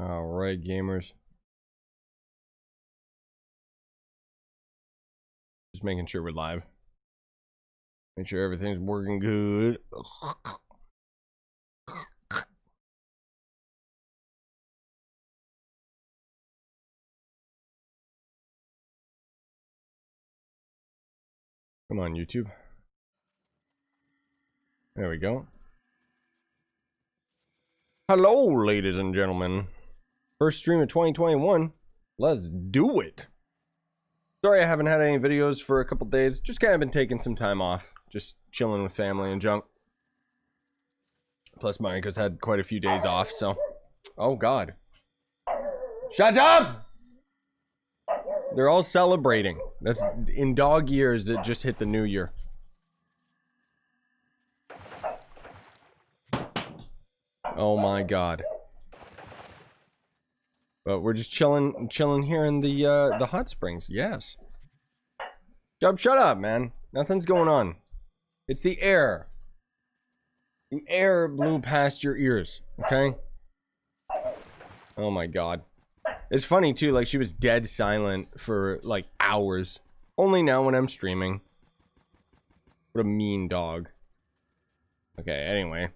All right, gamers. Just making sure we're live. Make sure everything's working good. Come on, YouTube. There we go. Hello, ladies and gentlemen. First stream of 2021. Let's do it. Sorry I haven't had any videos for a couple days. Just kind of been taking some time off. Just chilling with family and junk. Plus Mariko's had quite a few days off, so... Oh, God. Shut up! They're all celebrating. That's in dog years. It just hit the new year. Oh my God. But we're just chilling here in the hot springs. Yes. Shut up, man. Nothing's going on. It's the air. The air blew past your ears. Okay. Oh my God. It's funny too, like she was dead silent for like hours. Only now when I'm streaming. What a mean dog. Okay, anyway.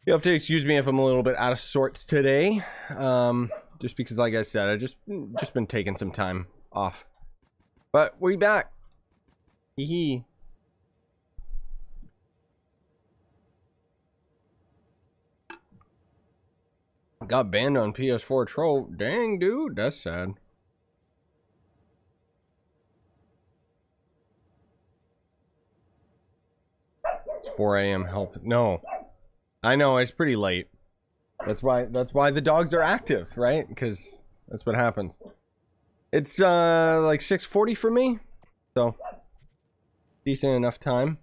You'll have to excuse me if I'm a little bit out of sorts today. Just because, like I said, I just been taking some time off. But we back. Hee hee. Got banned on PS4 Trove. Dang, dude, that's sad. It's 4 a.m. Help. No. I know, it's pretty late. That's why the dogs are active, right? Because that's what happens. It's like 6:40 for me. So decent enough time.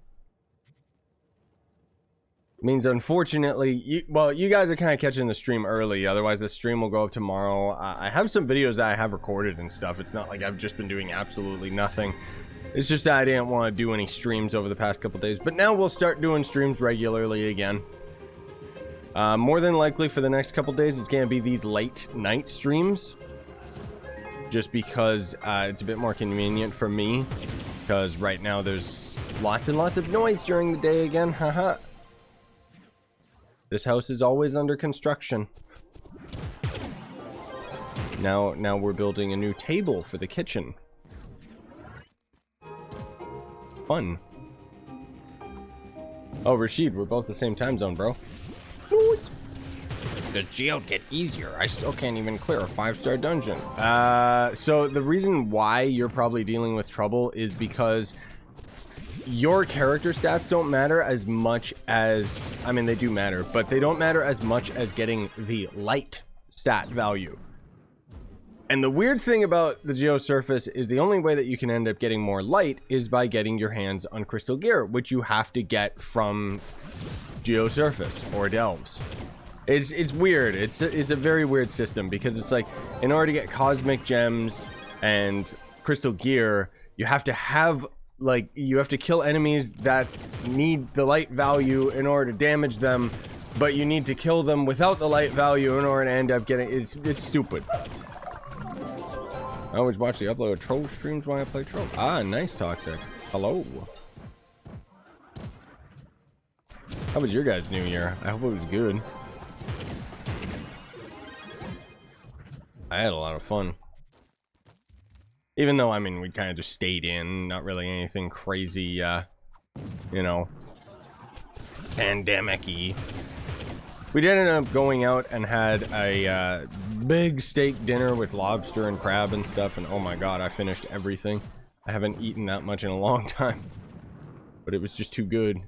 Means unfortunately, you guys are kind of catching the stream early. Otherwise, the stream will go up tomorrow. I have some videos that I have recorded and stuff. It's not like I've just been doing absolutely nothing. It's just that I didn't want to do any streams over the past couple days. But now we'll start doing streams regularly again. More than likely for the next couple days, it's going to be these late night streams. Just because it's a bit more convenient for me. Because right now there's lots and lots of noise during the day again. Haha. This house is always under construction. Now we're building a new table for the kitchen. Fun. Oh, Rashid, we're both the same time zone, bro. The geode get easier. I still can't even clear a 5-star dungeon. So the reason why you're probably dealing with trouble is because your character stats don't matter as much as, I mean, they do matter, but they don't matter as much as getting the light stat value. And the weird thing about the Geosurface is the only way that you can end up getting more light is by getting your hands on crystal gear, which you have to get from Geosurface or Delves. It's weird. It's a very weird system because it's like in order to get cosmic gems and crystal gear, you have to have like you have to kill enemies that need the light value in order to damage them, but you need to kill them without the light value in order to end up getting it's stupid. I always watch the upload of Trove streams when I play Trove. Ah, nice, Toxic. Hello. How was your guys' New Year? I hope it was good. I had a lot of fun. Even though, I mean, we kind of just stayed in, not really anything crazy, you know, pandemic-y. We did end up going out and had a big steak dinner with lobster and crab and stuff, and oh my God, I finished everything. I haven't eaten that much in a long time, but it was just too good.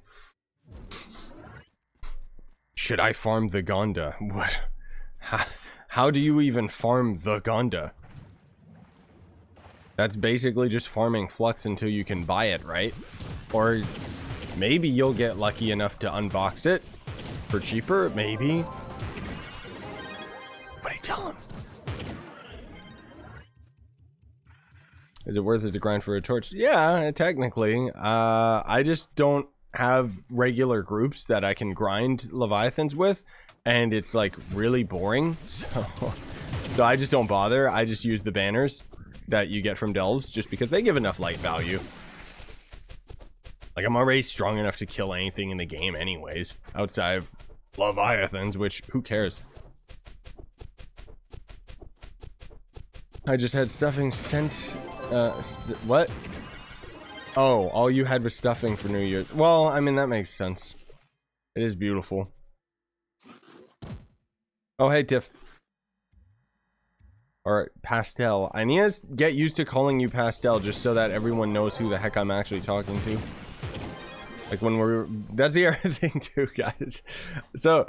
Should I farm the Gonda? What? How do you even farm the Gonda? That's basically just farming flux until you can buy it, right? Or maybe you'll get lucky enough to unbox it for cheaper, maybe. What do you tell him? Is it worth it to grind for a torch? Yeah, technically. I just don't have regular groups that I can grind Leviathans with. and it's like really boring. So I just don't bother. I just use the banners that you get from delves just because they give enough light value. Like, I'm already strong enough to kill anything in the game anyways, outside of Leviathans, which who cares? I just had stuffing sent. What? Oh, all you had was stuffing for New Year's. Well, I mean, that makes sense. It is beautiful. Oh, hey, Tiff. Or Pastel. I need to get used to calling you Pastel just so that everyone knows who the heck I'm actually talking to. Like when we're... That's the other thing too, guys. So,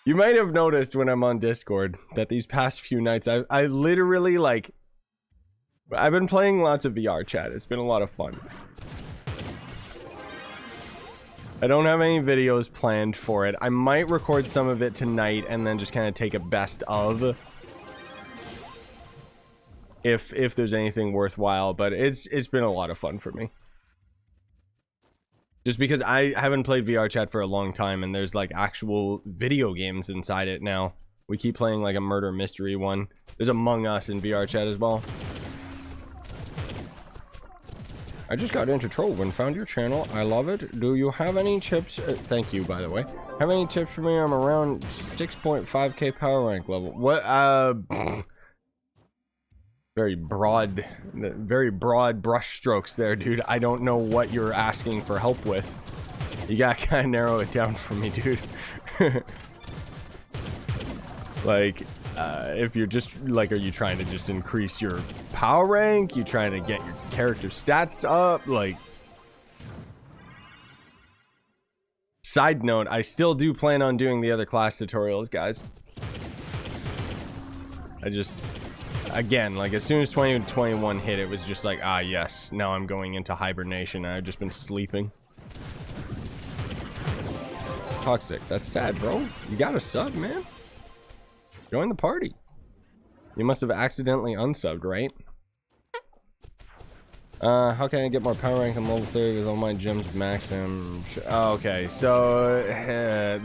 you might have noticed when I'm on Discord that these past few nights, I literally, like... I've been playing lots of VR chat. It's been a lot of fun. I don't have any videos planned for it. I might record some of it tonight and then just kind of take a best of. If there's anything worthwhile, but it's been a lot of fun for me. Just because I haven't played VR chat for a long time and there's like actual video games inside it now. We keep playing like a murder mystery one. There's Among Us in VR chat as well. I just got into Trove and found your channel. I love it. Do you have any tips? Thank you, by the way. Have any tips for me? I'm around 6.5k power rank level. What? Very broad brush strokes there, dude. I don't know what you're asking for help with. You gotta kind of narrow it down for me, dude. Like, if you're just like, are you trying to just increase your power rank? You trying to get your character stats up? Like, side note, I still do plan on doing the other class tutorials, guys. I just, again, like as soon as 2021 hit, it was just like, ah, yes, now I'm going into hibernation. I've just been sleeping. Toxic, that's sad, bro. You got a sub, man. Join the party. You must have accidentally unsubbed, right? How can I get more power rank on level 30 with all my gems maximum? Oh, okay, so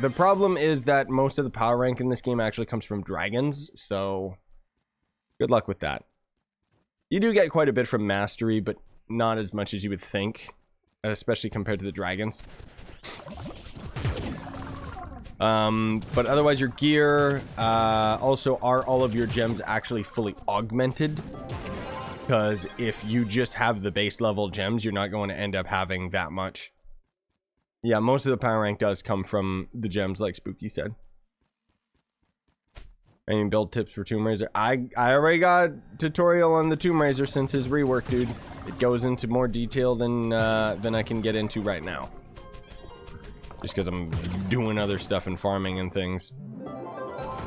the problem is that most of the power rank in this game actually comes from dragons, so good luck with that. You do get quite a bit from mastery, but not as much as you would think, especially compared to the dragons. But otherwise your gear, also are all of your gems actually fully augmented? Because if you just have the base level gems, you're not going to end up having that much. Yeah, most of the power rank does come from the gems, like Spooky said. Any build tips for Tomb Raider? I already got a tutorial on the Tomb Raider since his rework, dude. It goes into more detail than I can get into right now. Just because I'm doing other stuff and farming and things.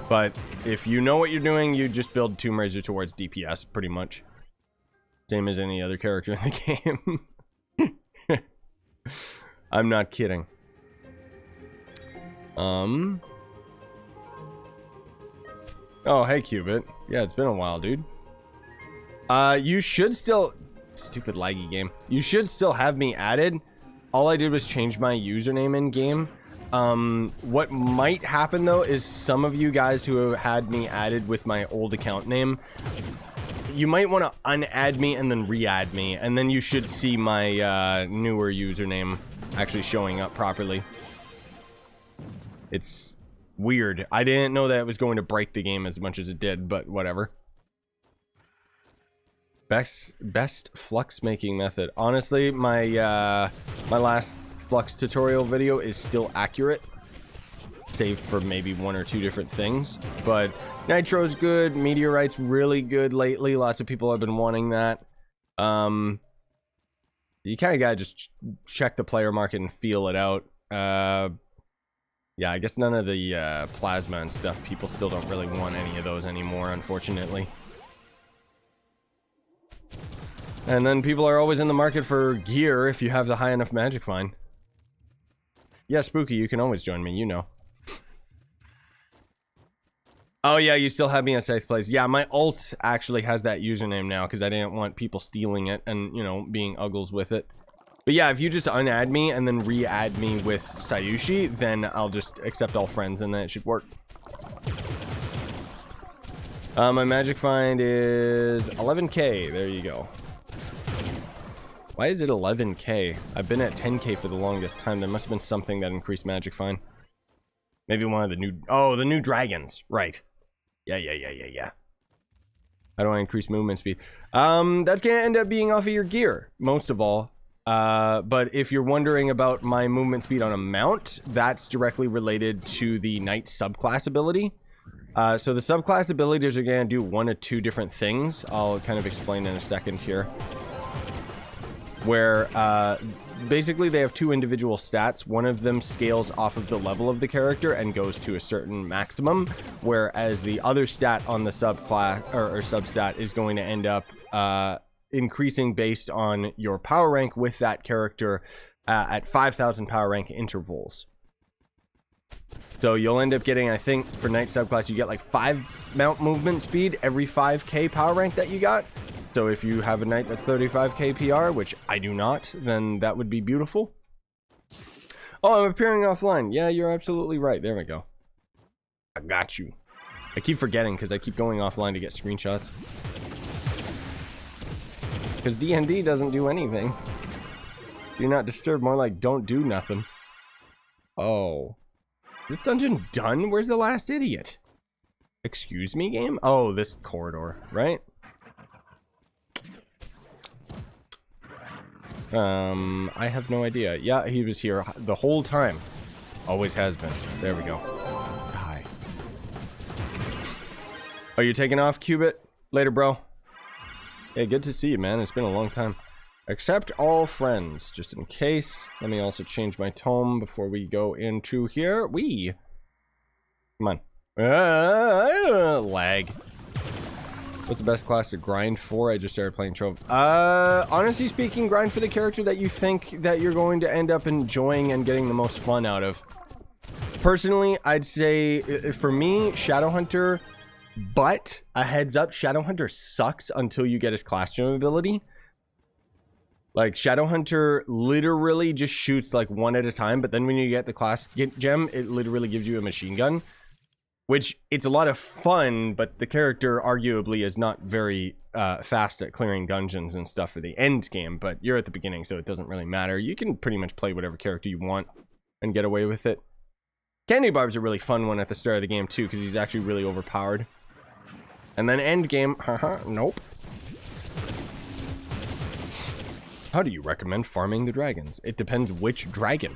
But if you know what you're doing, you just build Tomb Raider towards DPS, pretty much. Same as any other character in the game. I'm not kidding. Oh, hey, Cubit. Yeah, it's been a while, dude. You should still... Stupid laggy game. You should still have me added. All I did was change my username in game. What might happen though is some of you guys who had me added with my old account name, you might want to unadd me and then re-add me, and then you should see my newer username actually showing up properly. It's weird. I didn't know that it was going to break the game as much as it did, but whatever. Best flux making method. Honestly, my my last flux tutorial video is still accurate, save for maybe one or two different things. But Nitro's good, Meteorite's really good lately. Lots of people have been wanting that. You kind of gotta just check the player market and feel it out. Yeah, I guess none of the plasma and stuff, people still don't really want any of those anymore, unfortunately. And then people are always in the market for gear if you have the high enough magic find. Yeah, Spooky, you can always join me, you know. Oh yeah, you still have me on ScythePlays. Yeah, my alt actually has that username now because I didn't want people stealing it and, you know, being uggles with it. But yeah, if you just unadd me and then re-add me with Scyushi, then I'll just accept all friends and then it should work. My magic find is 11k. There you go. Why is it 11k? I've been at 10k for the longest time. There must have been something that increased magic find. Maybe one of the new... Oh, the new dragons. Right. Yeah. How do I increase movement speed? That's gonna end up being off of your gear, most of all. But if you're wondering about my movement speed on a mount, that's directly related to the knight subclass ability. So the subclass abilities are gonna do one of two different things. I'll kind of explain in a second here. Where, basically they have two individual stats. One of them scales off of the level of the character and goes to a certain maximum, whereas the other stat on the subclass or substat is going to end up increasing based on your power rank with that character at 5,000 power rank intervals. So you'll end up getting, I think for knight subclass, you get like 5 mount movement speed every 5k power rank that you got. So if you have a knight that's 35k PR, which I do not, then that would be beautiful. Oh, I'm appearing offline. Yeah, you're absolutely right. There we go. I got you. I keep forgetting because I keep going offline to get screenshots. Because D&D doesn't do anything. Do not disturb, more like don't do nothing. Oh. Is this dungeon done? Where's the last idiot? Excuse me, game? Oh, this corridor, right? I have no idea. Yeah, he was here the whole time. Always has been. There we go. Hi. Oh, you taking off, Cubit? Later, bro. Hey, good to see you, man. It's been a long time. Accept all friends, just in case. Let me also change my tome before we go into here. Come on. Lag. What's the best class to grind for? I just started playing Trove. Honestly speaking, grind for the character that you think that you're going to end up enjoying and getting the most fun out of. Personally, I'd say, for me, Shadowhunter, but a heads up, Shadowhunter sucks until you get his class gem ability. Like, Shadowhunter literally just shoots like one at a time, but then when you get the class gem, it literally gives you a machine gun. Which, it's a lot of fun, but the character arguably is not very fast at clearing dungeons and stuff for the end game, but you're at the beginning, so it doesn't really matter. You can pretty much play whatever character you want and get away with it. Candy Barb's a really fun one at the start of the game, too, because he's actually really overpowered. And then end game, nope. How do you recommend farming the dragons? It depends which dragon.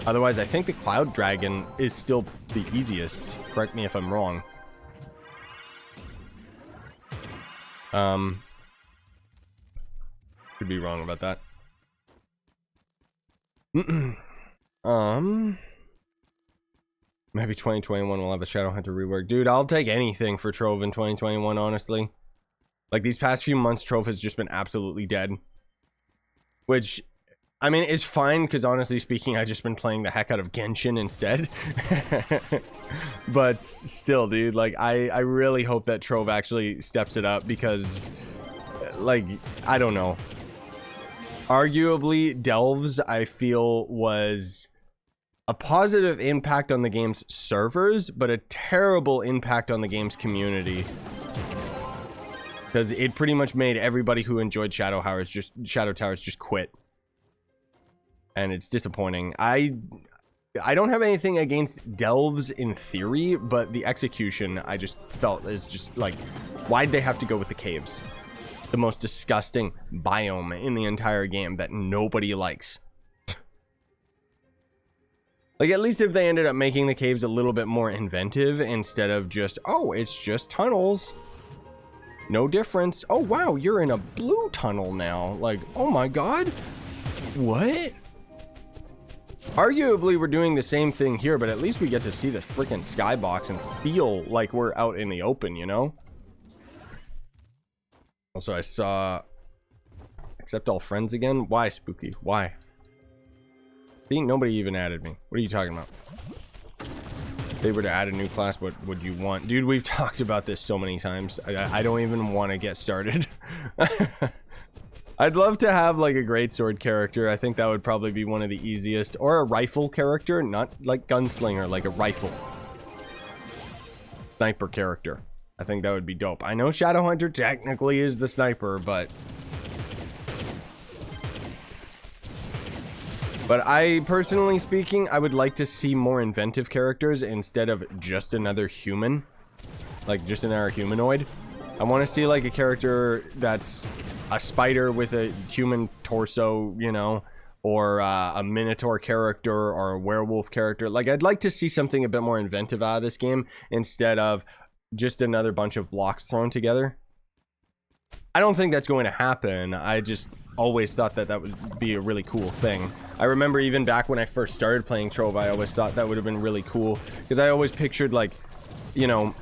Otherwise, I think the Cloud Dragon is still the easiest. Correct me if I'm wrong. Could be wrong about that. Maybe 2021 will have a Shadowhunter rework. Dude, I'll take anything for Trove in 2021, honestly. Like, these past few months, Trove has just been absolutely dead. Which... I mean, it's fine, because honestly speaking, I've just been playing the heck out of Genshin instead. But still, dude, like, I really hope that Trove actually steps it up, because, like, I don't know. Arguably, Delves, I feel, was a positive impact on the game's servers, but a terrible impact on the game's community. Because it pretty much made everybody who enjoyed Shadow Towers just quit. And it's disappointing. I don't have anything against Delves in theory, but the execution I just felt is just like, why'd they have to go with the caves? The most disgusting biome in the entire game that nobody likes. Like, at least if they ended up making the caves a little bit more inventive instead of just, oh, it's just tunnels. No difference. Oh, wow, you're in a blue tunnel now. Like, oh my god. What? Arguably, we're doing the same thing here, but at least we get to see the freaking skybox and feel like we're out in the open, you know? Also, I saw... Accept all friends again? Why, Spooky? Why? See, nobody even added me. What are you talking about? If they were to add a new class, what would you want? Dude, we've talked about this so many times. I don't even want to get started. I'd love to have like a greatsword character. I think that would probably be one of the easiest. Or a rifle character, not like gunslinger, like a rifle. Sniper character. I think that would be dope. I know Shadowhunter technically is the sniper, but I, personally speaking, I would like to see more inventive characters instead of just another human. Like, just another humanoid. I want to see, like, a character that's a spider with a human torso, you know, or a minotaur character or a werewolf character. Like, I'd like to see something a bit more inventive out of this game instead of just another bunch of blocks thrown together. I don't think that's going to happen. I just always thought that that would be a really cool thing. I remember even back when I first started playing Trove, I always thought that would have been really cool. Because I always pictured, like, you know,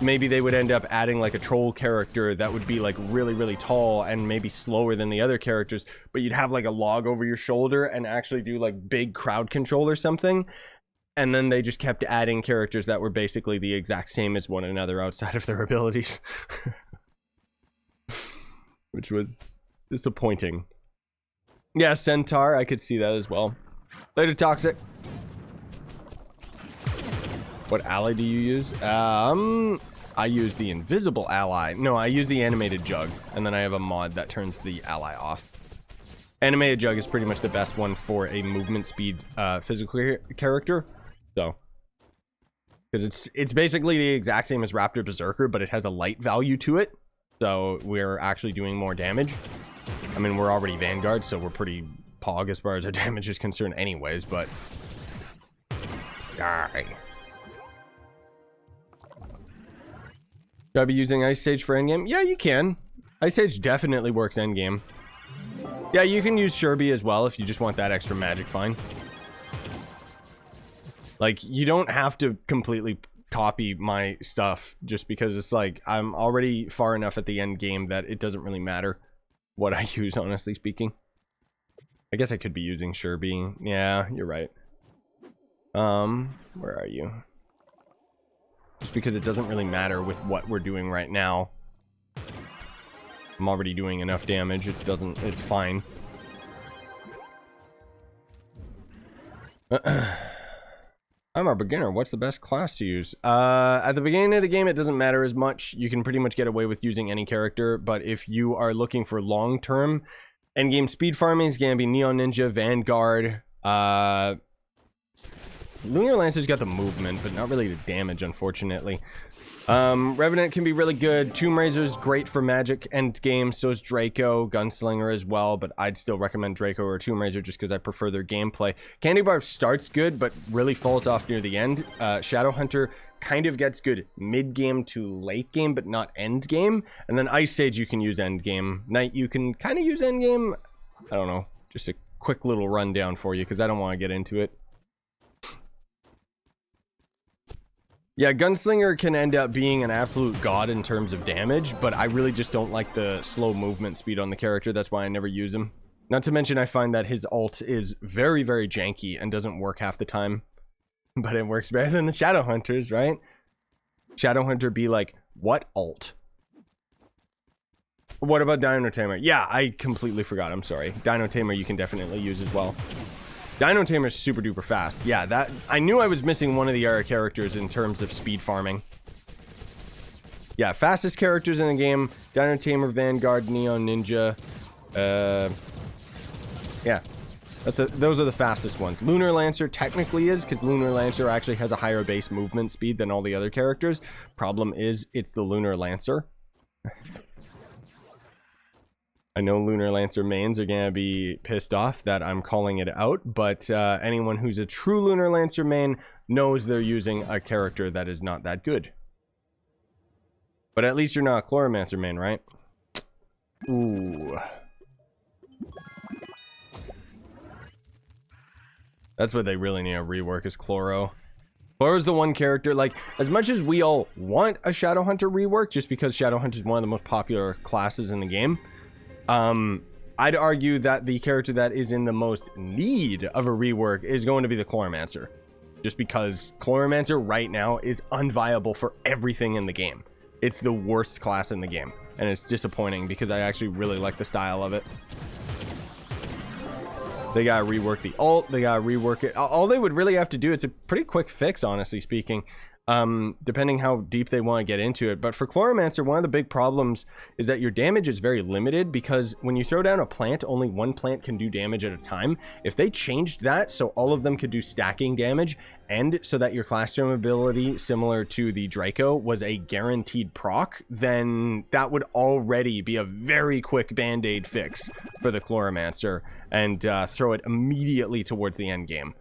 maybe they would end up adding, like, a troll character that would be, like, really, really tall and maybe slower than the other characters. But you'd have, like, a log over your shoulder and actually do, like, big crowd control or something. And then they just kept adding characters that were basically the exact same as one another outside of their abilities. Which was disappointing. Yeah, Centaur, I could see that as well. Later, Toxic. What ally do you use? I use the invisible ally. No, I use the animated jug. And then I have a mod that turns the ally off. Animated jug is pretty much the best one for a movement speed physical character. So, because it's basically the exact same as Raptor Berserker, but it has a light value to it. So we're actually doing more damage. I mean, we're already Vanguard, so we're pretty pog as far as our damage is concerned anyways, but... Die. Should I be using Ice Sage for endgame? Yeah, you can. Ice Sage definitely works endgame. Yeah, you can use Sherby as well if you just want that extra magic, fine. Like, you don't have to completely copy my stuff just because it's like I'm already far enough at the end game that it doesn't really matter what I use, honestly speaking. I guess I could be using Sherby. Yeah, you're right. Where are you? Just because it doesn't really matter with what we're doing right now. I'm already doing enough damage. It's fine. I'm a beginner. What's the best class to use? At the beginning of the game, it doesn't matter as much. You can pretty much get away with using any character. But if you are looking for long-term endgame speed farming, it's going to be Neon Ninja, Vanguard. Lunar Lancer's got the movement, but not really the damage, unfortunately. Revenant can be really good. Tomb Razor's great for magic endgame. So is Draco, Gunslinger as well. But I'd still recommend Draco or Tomb Razor just because I prefer their gameplay. Candy Barb starts good, but really falls off near the end. Shadowhunter kind of gets good mid-game to late game, but not end game. And then Ice Sage you can use end game. Knight you can kind of use end game. I don't know. Just a quick little rundown for you because I don't want to get into it. Yeah, Gunslinger can end up being an absolute god in terms of damage, but I really just don't like the slow movement speed on the character. That's why I never use him. Not to mention I find that his ult is very, very janky and doesn't work half the time. But it works better than the Shadowhunters, right? Shadowhunter be like, what ult? What about Dino Tamer? Yeah, I completely forgot. I'm sorry. Dino Tamer you can definitely use as well. Dino Tamer is super duper fast. Yeah, that I knew I was missing one of the other characters in terms of speed farming. Yeah, fastest characters in the game: Dino Tamer, Vanguard, Neon Ninja. Yeah, those are the fastest ones. Lunar Lancer technically is, because Lunar Lancer actually has a higher base movement speed than all the other characters. Problem is, it's the Lunar Lancer. I know Lunar Lancer mains are going to be pissed off that I'm calling it out, but anyone who's a true Lunar Lancer main knows they're using a character that is not that good. But at least you're not a Chloromancer main, right? Ooh. That's what they really need to rework is Chloro. Chloro's the one character, like, as much as we all want a Shadowhunter rework, just because Shadowhunter is one of the most popular classes in the game, I'd argue that the character that is in the most need of a rework is going to be the Chloromancer. Just because Chloromancer right now is unviable for everything in the game. It's the worst class in the game. And it's disappointing because I actually really like the style of it. They gotta rework the ult, they gotta rework it. All they would really have to do, it's a pretty quick fix, honestly speaking. depending how deep they want to get into it. But for Chloromancer, one of the big problems is that your damage is very limited, because when you throw down a plant, only one plant can do damage at a time. If they changed that so all of them could do stacking damage, and so that your Classroom ability, similar to the Draco, was a guaranteed proc, then that would already be a very quick band-aid fix for the Chloromancer, and throw it immediately towards the end game.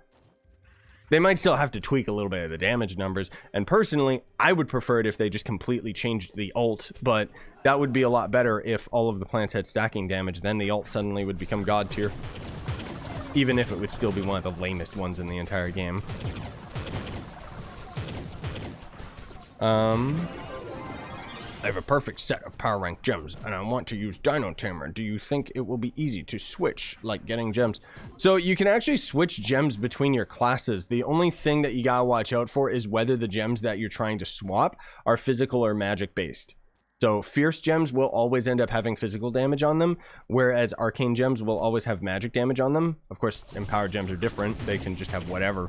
They might still have to tweak a little bit of the damage numbers, and personally, I would prefer it if they just completely changed the ult, but that would be a lot better if all of the plants had stacking damage. Then the ult suddenly would become god tier, even if it would still be one of the lamest ones in the entire game. I have a perfect set of power rank gems, and I want to use Dino Tamer. Do you think it will be easy to switch, like getting gems? So you can actually switch gems between your classes. The only thing that you gotta watch out for is whether the gems that you're trying to swap are physical or magic based. So Fierce gems will always end up having physical damage on them, whereas Arcane gems will always have magic damage on them. Of course, Empowered gems are different. They can just have whatever.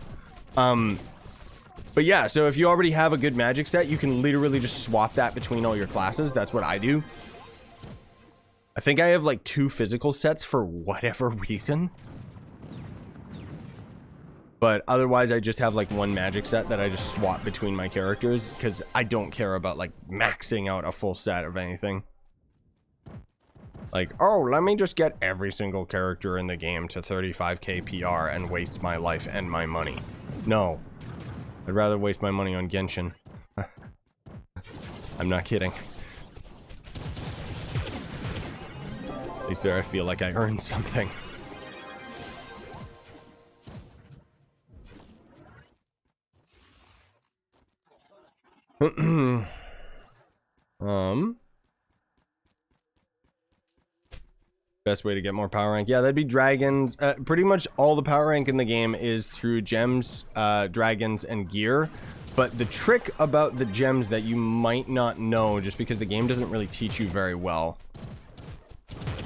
But yeah, so if you already have a good magic set, you can literally just swap that between all your classes. That's what I do. I think I have like 2 physical sets for whatever reason. But otherwise, I just have like 1 magic set that I just swap between my characters, because I don't care about like maxing out a full set of anything. Like, oh, let me just get every single character in the game to 35k PR and waste my life and my money. No. I'd rather waste my money on Genshin. I'm not kidding. At least there I feel like I earned something. Best way to get more power rank? Yeah, that'd be dragons. Pretty much all the power rank in the game is through gems, dragons, and gear. But the trick about the gems that you might not know, just because the game doesn't really teach you very well.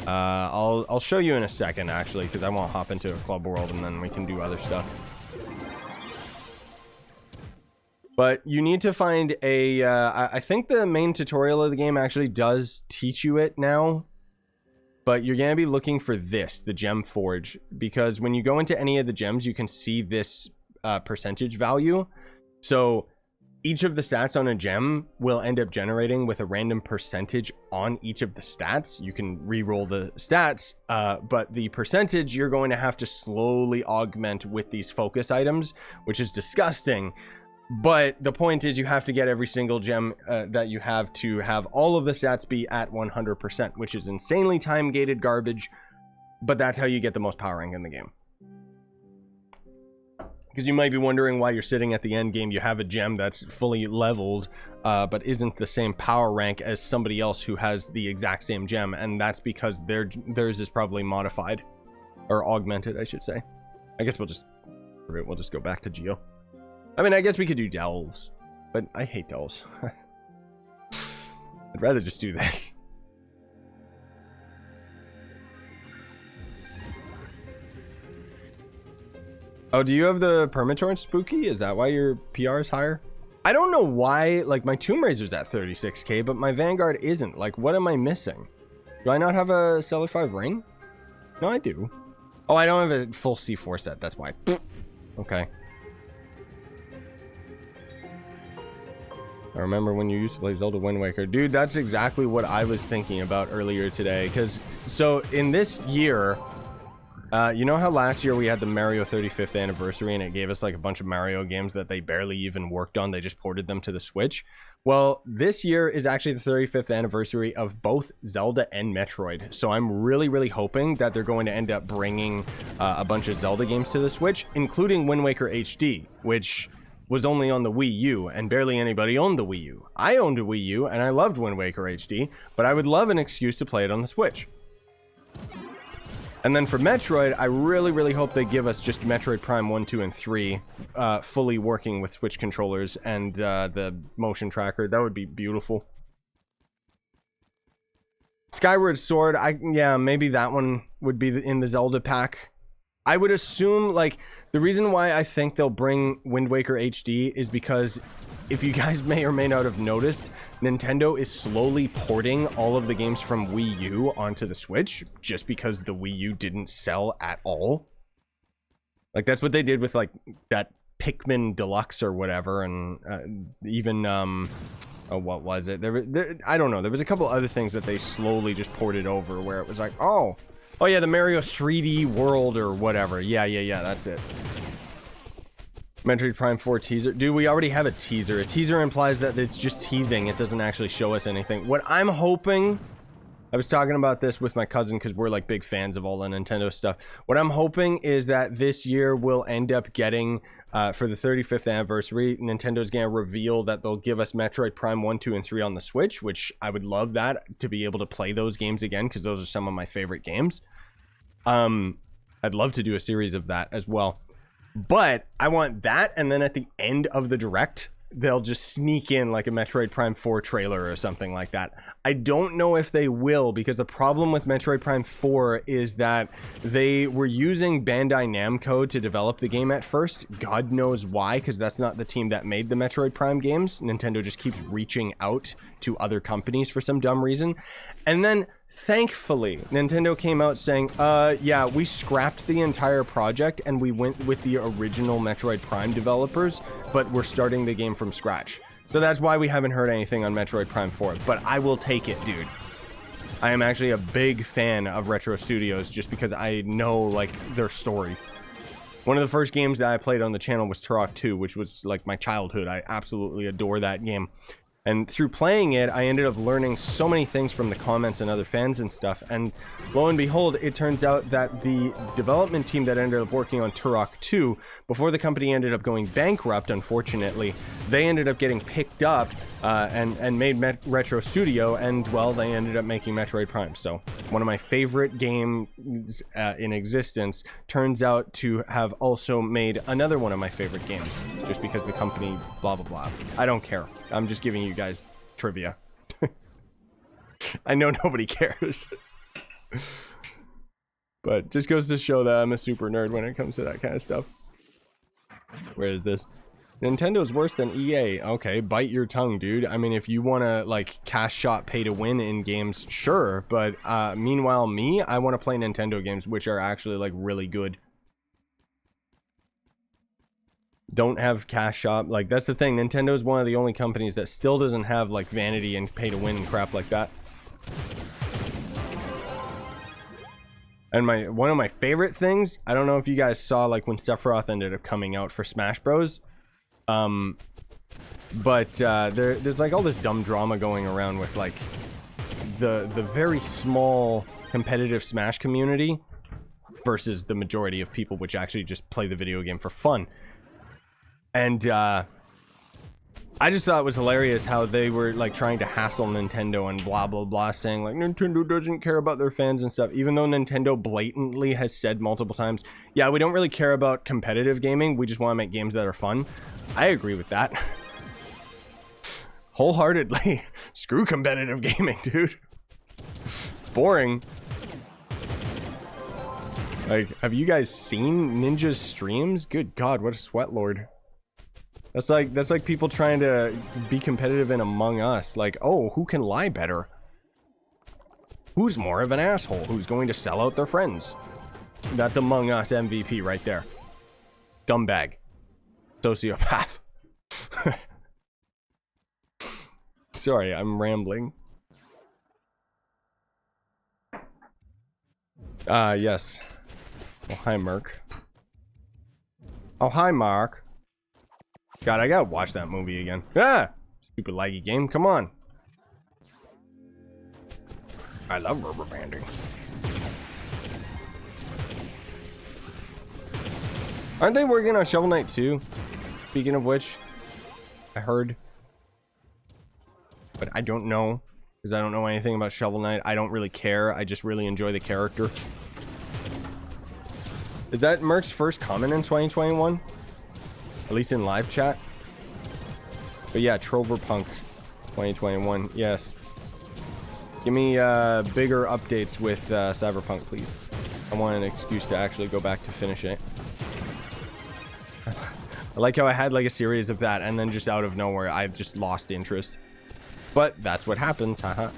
I'll show you in a second, actually, because I want to hop into a club world and then we can do other stuff. But you need to find a... I think the main tutorial of the game actually does teach you it now. But you're going to be looking for this, the Gem Forge, because when you go into any of the gems, you can see this percentage value. So each of the stats on a gem will end up generating with a random percentage on each of the stats. You can re-roll the stats, but the percentage you're going to have to slowly augment with these focus items, which is disgusting. But the point is, you have to get every single gem that you have to have all of the stats be at 100%, which is insanely time-gated garbage, but that's how you get the most power rank in the game. Because you might be wondering why you're sitting at the end game, you have a gem that's fully leveled, but isn't the same power rank as somebody else who has the exact same gem, and that's because theirs is probably modified, or augmented, I should say. I guess we'll just go back to Geo. I mean, I guess we could do delves, but I hate delves. I'd rather just do this. Oh, do you have the Permatorn Spooky? Is that why your PR is higher? I don't know why, like, my Tomb Raider's at 36k, but my Vanguard isn't. Like, what am I missing? Do I not have a Stellar 5 ring? No, I do. Oh, I don't have a full C4 set, that's why. Okay. I remember when you used to play Zelda Wind Waker. Dude, that's exactly what I was thinking about earlier today. Because, so, in this year, you know how last year we had the Mario 35th anniversary and it gave us like a bunch of Mario games that they barely even worked on? They just ported them to the Switch. Well, this year is actually the 35th anniversary of both Zelda and Metroid. So I'm really, really hoping that they're going to end up bringing a bunch of Zelda games to the Switch, including Wind Waker HD, which was only on the Wii U, and barely anybody owned the Wii U. I owned a Wii U, and I loved Wind Waker HD, but I would love an excuse to play it on the Switch. And then for Metroid, I really, really hope they give us just Metroid Prime 1, 2, and 3 fully working with Switch controllers and the motion tracker. That would be beautiful. Skyward Sword, yeah, maybe that one would be in the Zelda pack. I would assume, like, the reason why I think they'll bring Wind Waker HD is because, if you guys may or may not have noticed, Nintendo is slowly porting all of the games from Wii U onto the Switch, just because the Wii U didn't sell at all. Like, that's what they did with, like, that Pikmin Deluxe or whatever, and even, oh, what was it? I don't know. There was a couple other things that they slowly just ported over, where it was like, oh yeah, the Mario 3D World or whatever. Yeah, that's it. Metroid Prime 4 teaser. Dude, we already have a teaser. A teaser implies that it's just teasing. It doesn't actually show us anything. What I'm hoping... I was talking about this with my cousin because we're like big fans of all the Nintendo stuff. What I'm hoping is that this year we'll end up getting, for the 35th anniversary, Nintendo's going to reveal that they'll give us Metroid Prime 1, 2, and 3 on the Switch, which I would love that, to be able to play those games again, because those are some of my favorite games. I'd love to do a series of that as well. But I want that, and then at the end of the Direct, they'll just sneak in like a Metroid Prime 4 trailer or something like that. I don't know if they will, because the problem with Metroid Prime 4 is that they were using Bandai Namco to develop the game at first. God knows why, because that's not the team that made the Metroid Prime games. Nintendo just keeps reaching out to other companies for some dumb reason. And then, thankfully, Nintendo came out saying, yeah, we scrapped the entire project and we went with the original Metroid Prime developers, but we're starting the game from scratch. So that's why we haven't heard anything on Metroid Prime 4, but I will take it, dude. I am actually a big fan of Retro Studios just because I know, like, their story. One of the first games that I played on the channel was Turok 2, which was, like, my childhood. I absolutely adore that game. And through playing it, I ended up learning so many things from the comments and other fans and stuff. And lo and behold, it turns out that the development team that ended up working on Turok 2, before the company ended up going bankrupt, unfortunately, they ended up getting picked up and made Retro Studio, and, well, they ended up making Metroid Prime. So one of my favorite games in existence turns out to have also made another one of my favorite games, just because the company blah blah blah. I don't care. I'm just giving you guys trivia. I know nobody cares. But just goes to show that I'm a super nerd when it comes to that kind of stuff. Where is this? Nintendo's worse than EA. Okay, bite your tongue, dude. I mean, if you want to, like, cash shot pay to win in games, sure. But meanwhile, I want to play Nintendo games, which are actually, like, really good. Don't have cash shop. Like, that's the thing. Nintendo is one of the only companies that still doesn't have, like, vanity and pay to win and crap like that. And one of my favorite things, I don't know if you guys saw, like, when Sephiroth ended up coming out for Smash Bros. But there's like all this dumb drama going around with, like, the very small competitive Smash community versus the majority of people which actually just play the video game for fun. And I just thought it was hilarious how they were, like, trying to hassle Nintendo and blah blah blah, saying, like, Nintendo doesn't care about their fans and stuff, even though Nintendo blatantly has said multiple times, yeah, we don't really care about competitive gaming, we just want to make games that are fun. I agree with that. Wholeheartedly. Screw competitive gaming, dude. It's boring. Like, have you guys seen Ninja's streams? Good God, what a sweatlord. That's like people trying to be competitive in Among Us. Like, oh, who can lie better? Who's more of an asshole? Who's going to sell out their friends? That's Among Us MVP right there. Scumbag. Sociopath. Sorry, I'm rambling. Yes. Oh, hi, Merc. Oh, hi, Mark. God, I gotta watch that movie again. Ah! Stupid laggy game, come on. I love rubber banding. Aren't they working on Shovel Knight 2? Speaking of which, I heard. But I don't know, because I don't know anything about Shovel Knight. I don't really care. I just really enjoy the character. Is that Merc's first comment in 2021? At least in live chat? But yeah, Troverpunk 2021, yes. Give me bigger updates with Cyberpunk, please. I want an excuse to actually go back to finish it. I like how I had like a series of that, and then just out of nowhere, I've just lost interest. But that's what happens, haha.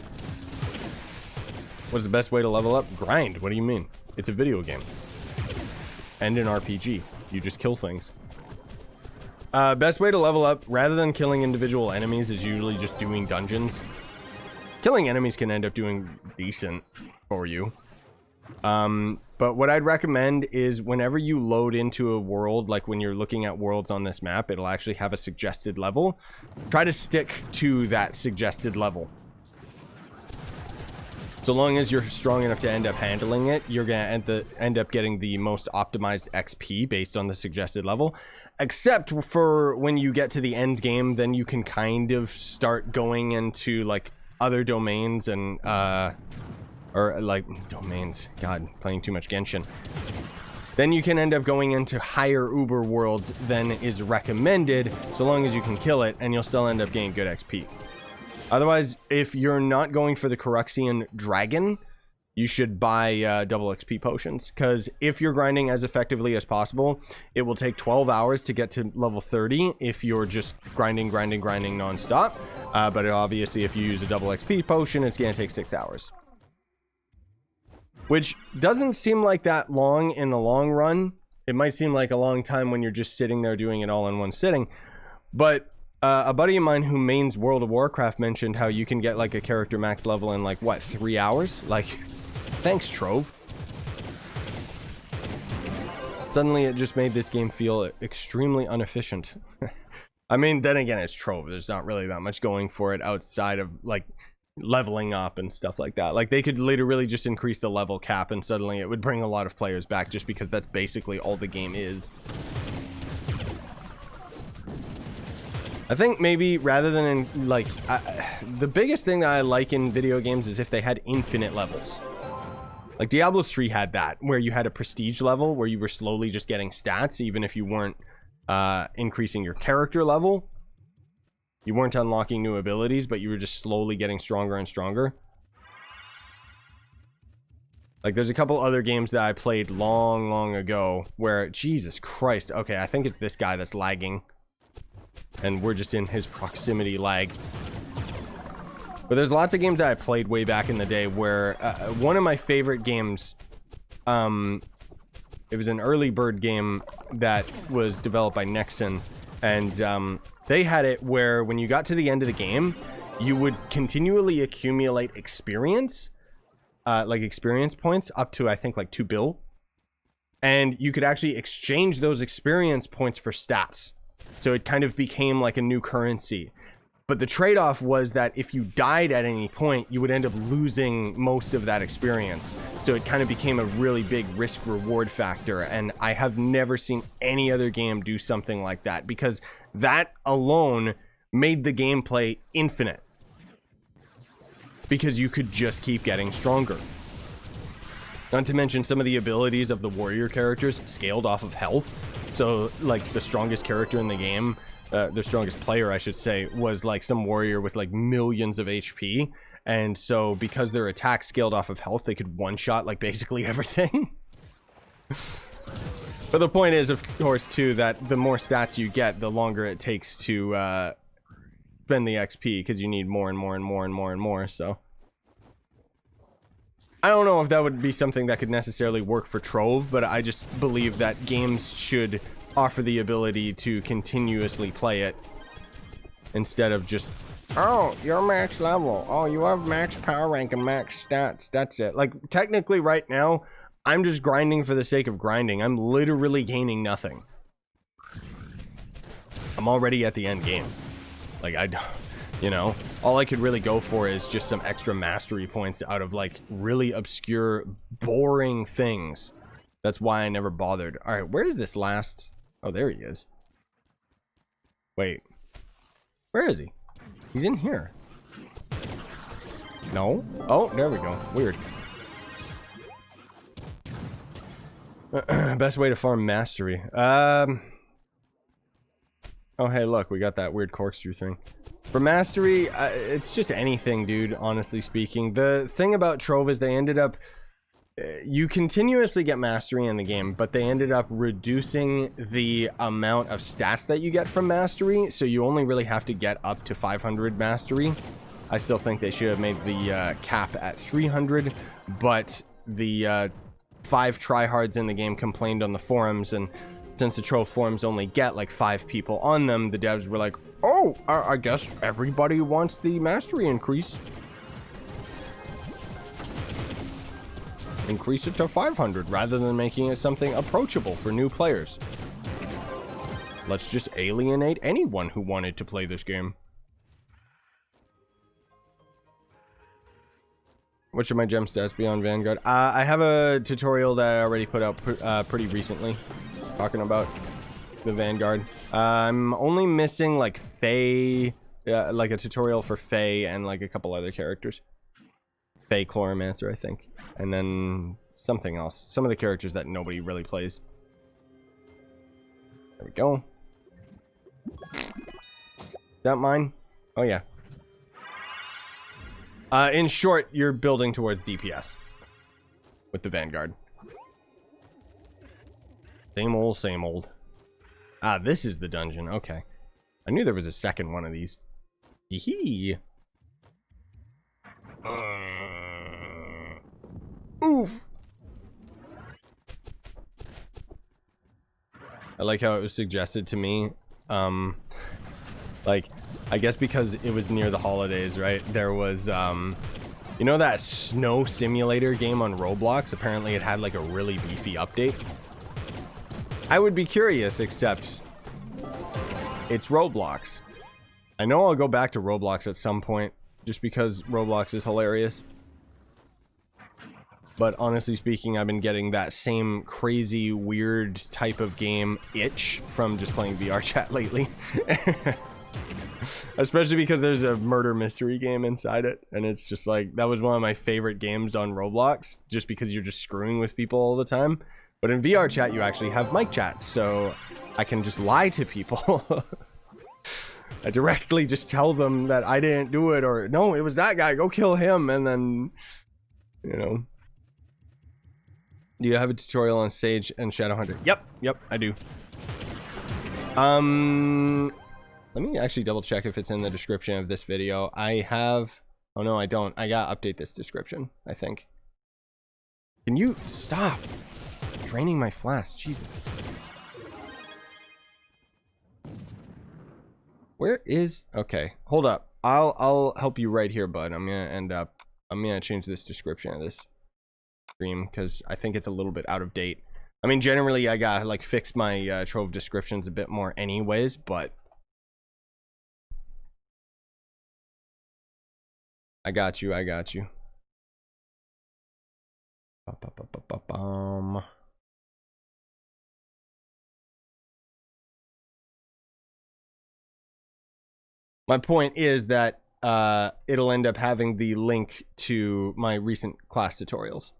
What's the best way to level up? Grind. What do you mean? It's a video game. And an RPG. You just kill things. Best way to level up, rather than killing individual enemies, is usually just doing dungeons. Killing enemies can end up doing decent for you. But what I'd recommend is whenever you load into a world, like when you're looking at worlds on this map, it'll actually have a suggested level. Try to stick to that suggested level. So long as you're strong enough to end up handling it, you're going to end up getting the most optimized XP based on the suggested level. Except for when you get to the end game, then you can kind of start going into like other domains and or like domains, god, playing too much Genshin. Then you can end up going into higher Uber worlds than is recommended, so long as you can kill it, and you'll still end up getting good XP. Otherwise, if you're not going for the Coruxian Dragon, you should buy double XP potions, because if you're grinding as effectively as possible, it will take 12 hours to get to level 30 if you're just grinding non-stop. But obviously, if you use a double XP potion, it's going to take 6 hours. Which doesn't seem like that long in the long run. It might seem like a long time when you're just sitting there doing it all in one sitting. But a buddy of mine who mains World of Warcraft mentioned how you can get like a character max level in like, what, 3 hours? Like, thanks, Trove. Suddenly it just made this game feel extremely inefficient. I mean, then again, it's Trove. There's not really that much going for it outside of like leveling up and stuff like that. Like, they could literally just increase the level cap and suddenly it would bring a lot of players back, just because that's basically all the game is. I think maybe rather than in, like, the biggest thing that I like in video games is if they had infinite levels. Like Diablo 3 had that, where you had a prestige level where you were slowly just getting stats, even if you weren't increasing your character level. You weren't unlocking new abilities, but you were just slowly getting stronger and stronger. Like, there's a couple other games that I played long ago where, Jesus Christ, okay, I think it's this guy that's lagging. And we're just in his proximity lag. But there's lots of games that I played way back in the day where one of my favorite games, it was an early bird game that was developed by Nexon, and they had it where when you got to the end of the game, you would continually accumulate experience, like experience points up to, I think, like 2 bill. And you could actually exchange those experience points for stats. So it kind of became like a new currency. But the trade-off was that if you died at any point, you would end up losing most of that experience. So it kind of became a really big risk-reward factor. And I have never seen any other game do something like that, because that alone made the gameplay infinite. Because you could just keep getting stronger. Not to mention some of the abilities of the warrior characters scaled off of health. So, like, the strongest character in the game, the strongest player, I should say, was like some warrior with like millions of HP. And so, because their attack scaled off of health, they could one-shot like basically everything. But the point is, of course, too, that the more stats you get, the longer it takes to spend the XP, because you need more and more and more and more and more, so. I don't know if that would be something that could necessarily work for Trove, but I just believe that games should offer the ability to continuously play it instead of just, oh, you're max level, oh, you have max power rank and max stats, that's it. Like, technically right now, I'm just grinding for the sake of grinding. I'm literally gaining nothing. I'm already at the end game. Like, I don't, you know, all I could really go for is just some extra mastery points out of like really obscure, boring things. That's why I never bothered. All right, where is this last? Oh, there he is. Wait, where is he? He's in here. No? Oh, there we go. Weird. Best way to farm mastery. Oh, hey, look, we got that weird corkscrew thing. For mastery, it's just anything, dude, honestly speaking. The thing about Trove is they ended up you continuously get mastery in the game, but they ended up reducing the amount of stats that you get from mastery, so you only really have to get up to 500 mastery. I still think they should have made the cap at 300, but the 5 tryhards in the game complained on the forums, and since the Trove forums only get like 5 people on them, the devs were like, oh, I guess everybody wants the mastery increase. Increase it to 500 rather than making it something approachable for new players. Let's just alienate anyone who wanted to play this game. What should my gem stats be on Vanguard? I have a tutorial that I already put out pretty recently, talking about the Vanguard. I'm only missing like Faye, like a tutorial for Faye and like a couple other characters. Faye Chloromancer, I think. And then something else. Some of the characters that nobody really plays. There we go. Is that mine? Oh, yeah. In short, you're building towards DPS with the Vanguard. Same old, same old. Ah, this is the dungeon. Okay. I knew there was a second one of these. Hee. Oof. I like how it was suggested to me. Like, I guess because it was near the holidays, right? There was, you know that snow simulator game on Roblox? Apparently it had like a really beefy update. I would be curious, except it's Roblox. I know I'll go back to Roblox at some point, just because Roblox is hilarious. But honestly speaking, I've been getting that same crazy, weird type of game itch from just playing VR chat lately. Especially because there's a murder mystery game inside it. And it's just like, that was one of my favorite games on Roblox, just because you're just screwing with people all the time. But in VR chat, you actually have mic chat, so I can just lie to people. I directly just tell them that I didn't do it, or no, it was that guy, go kill him, and then, you know. Do you have a tutorial on Sage and Shadowhunter? Yep, I do. Let me actually double check if it's in the description of this video. I have, oh no, I don't. I gotta update this description, I think. Can you stop draining my flask? Jesus. Where is, okay, hold up. I'll help you right here, bud. I'm gonna change this description of this stream because I think it's a little bit out of date. I mean, generally I gotta like fix my Trove descriptions a bit more anyways, but I got you. My point is that it'll end up having the link to my recent class tutorials.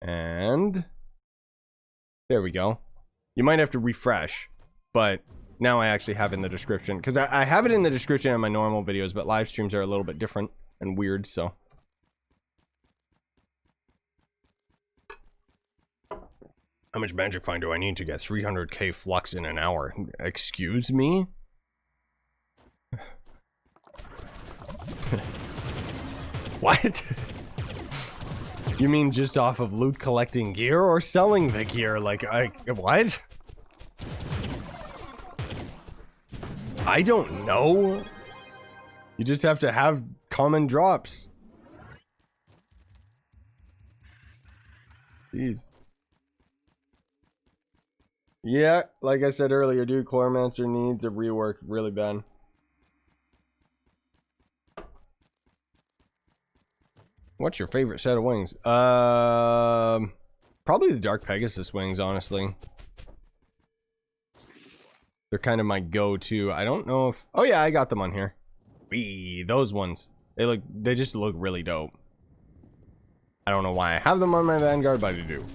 And there we go. You might have to refresh, but now I actually have it in the description, because I have it in the description of my normal videos, but live streams are a little bit different and weird, so. How much magic find do I need to get 300k flux in an hour? Excuse me? What? You mean just off of loot collecting gear or selling the gear? Like, what? I don't know. You just have to have common drops. Jeez. Yeah, like I said earlier, dude, Chloromancer needs a rework really bad. What's your favorite set of wings? Probably the Dark Pegasus wings, honestly. They're kind of my go-to. I don't know if... Oh yeah, I got them on here. Wee, those ones. They just look really dope. I don't know why I have them on my Vanguard, but I do.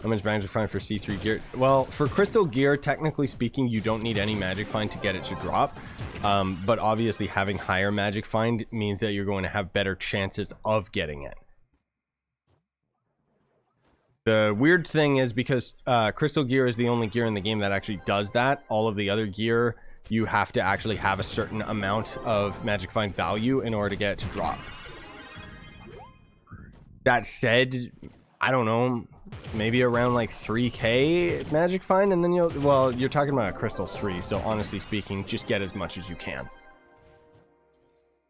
How much magic find for C3 gear? Well, for crystal gear, technically speaking, you don't need any magic find to get it to drop. But obviously having higher magic find means that you're going to have better chances of getting it. The weird thing is because crystal gear is the only gear in the game that actually does that. All of the other gear, you have to actually have a certain amount of magic find value in order to get it to drop. That said, I don't know, maybe around like 3k magic find, and then you'll, well, you're talking about a crystal 3, so honestly speaking, just get as much as you can.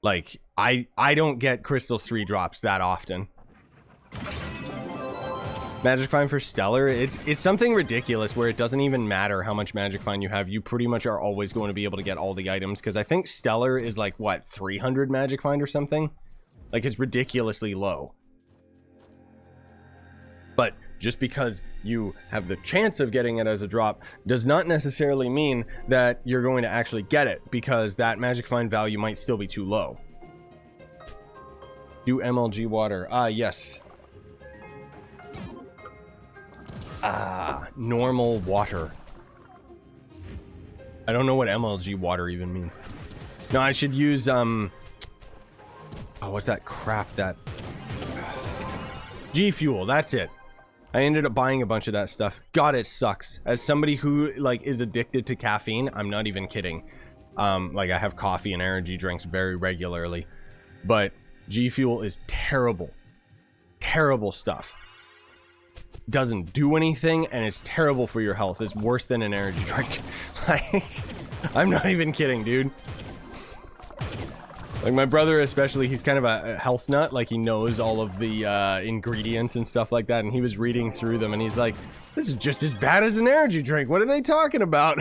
Like, I don't get crystal 3 drops that often. Magic find for stellar, it's something ridiculous where it doesn't even matter how much magic find you have. You pretty much are always going to be able to get all the items, because I think stellar is like, what, 300 magic find or something? Like, it's ridiculously low. But just because you have the chance of getting it as a drop does not necessarily mean that you're going to actually get it, because that magic find value might still be too low. Do MLG water? Yes. Normal water. I don't know what MLG water even means. No, I should use oh, what's that crap? That G Fuel, that's it. I ended up buying a bunch of that stuff. God, it sucks. As somebody who like is addicted to caffeine, I'm not even kidding. Like I have coffee and energy drinks very regularly, but G Fuel is terrible. Terrible stuff. Doesn't do anything, and it's terrible for your health. It's worse than an energy drink. Like, I'm not even kidding, dude. Like my brother especially, he's kind of a health nut. Like he knows all of the ingredients and stuff like that, and he was reading through them and he's like, this is just as bad as an energy drink. What are they talking about?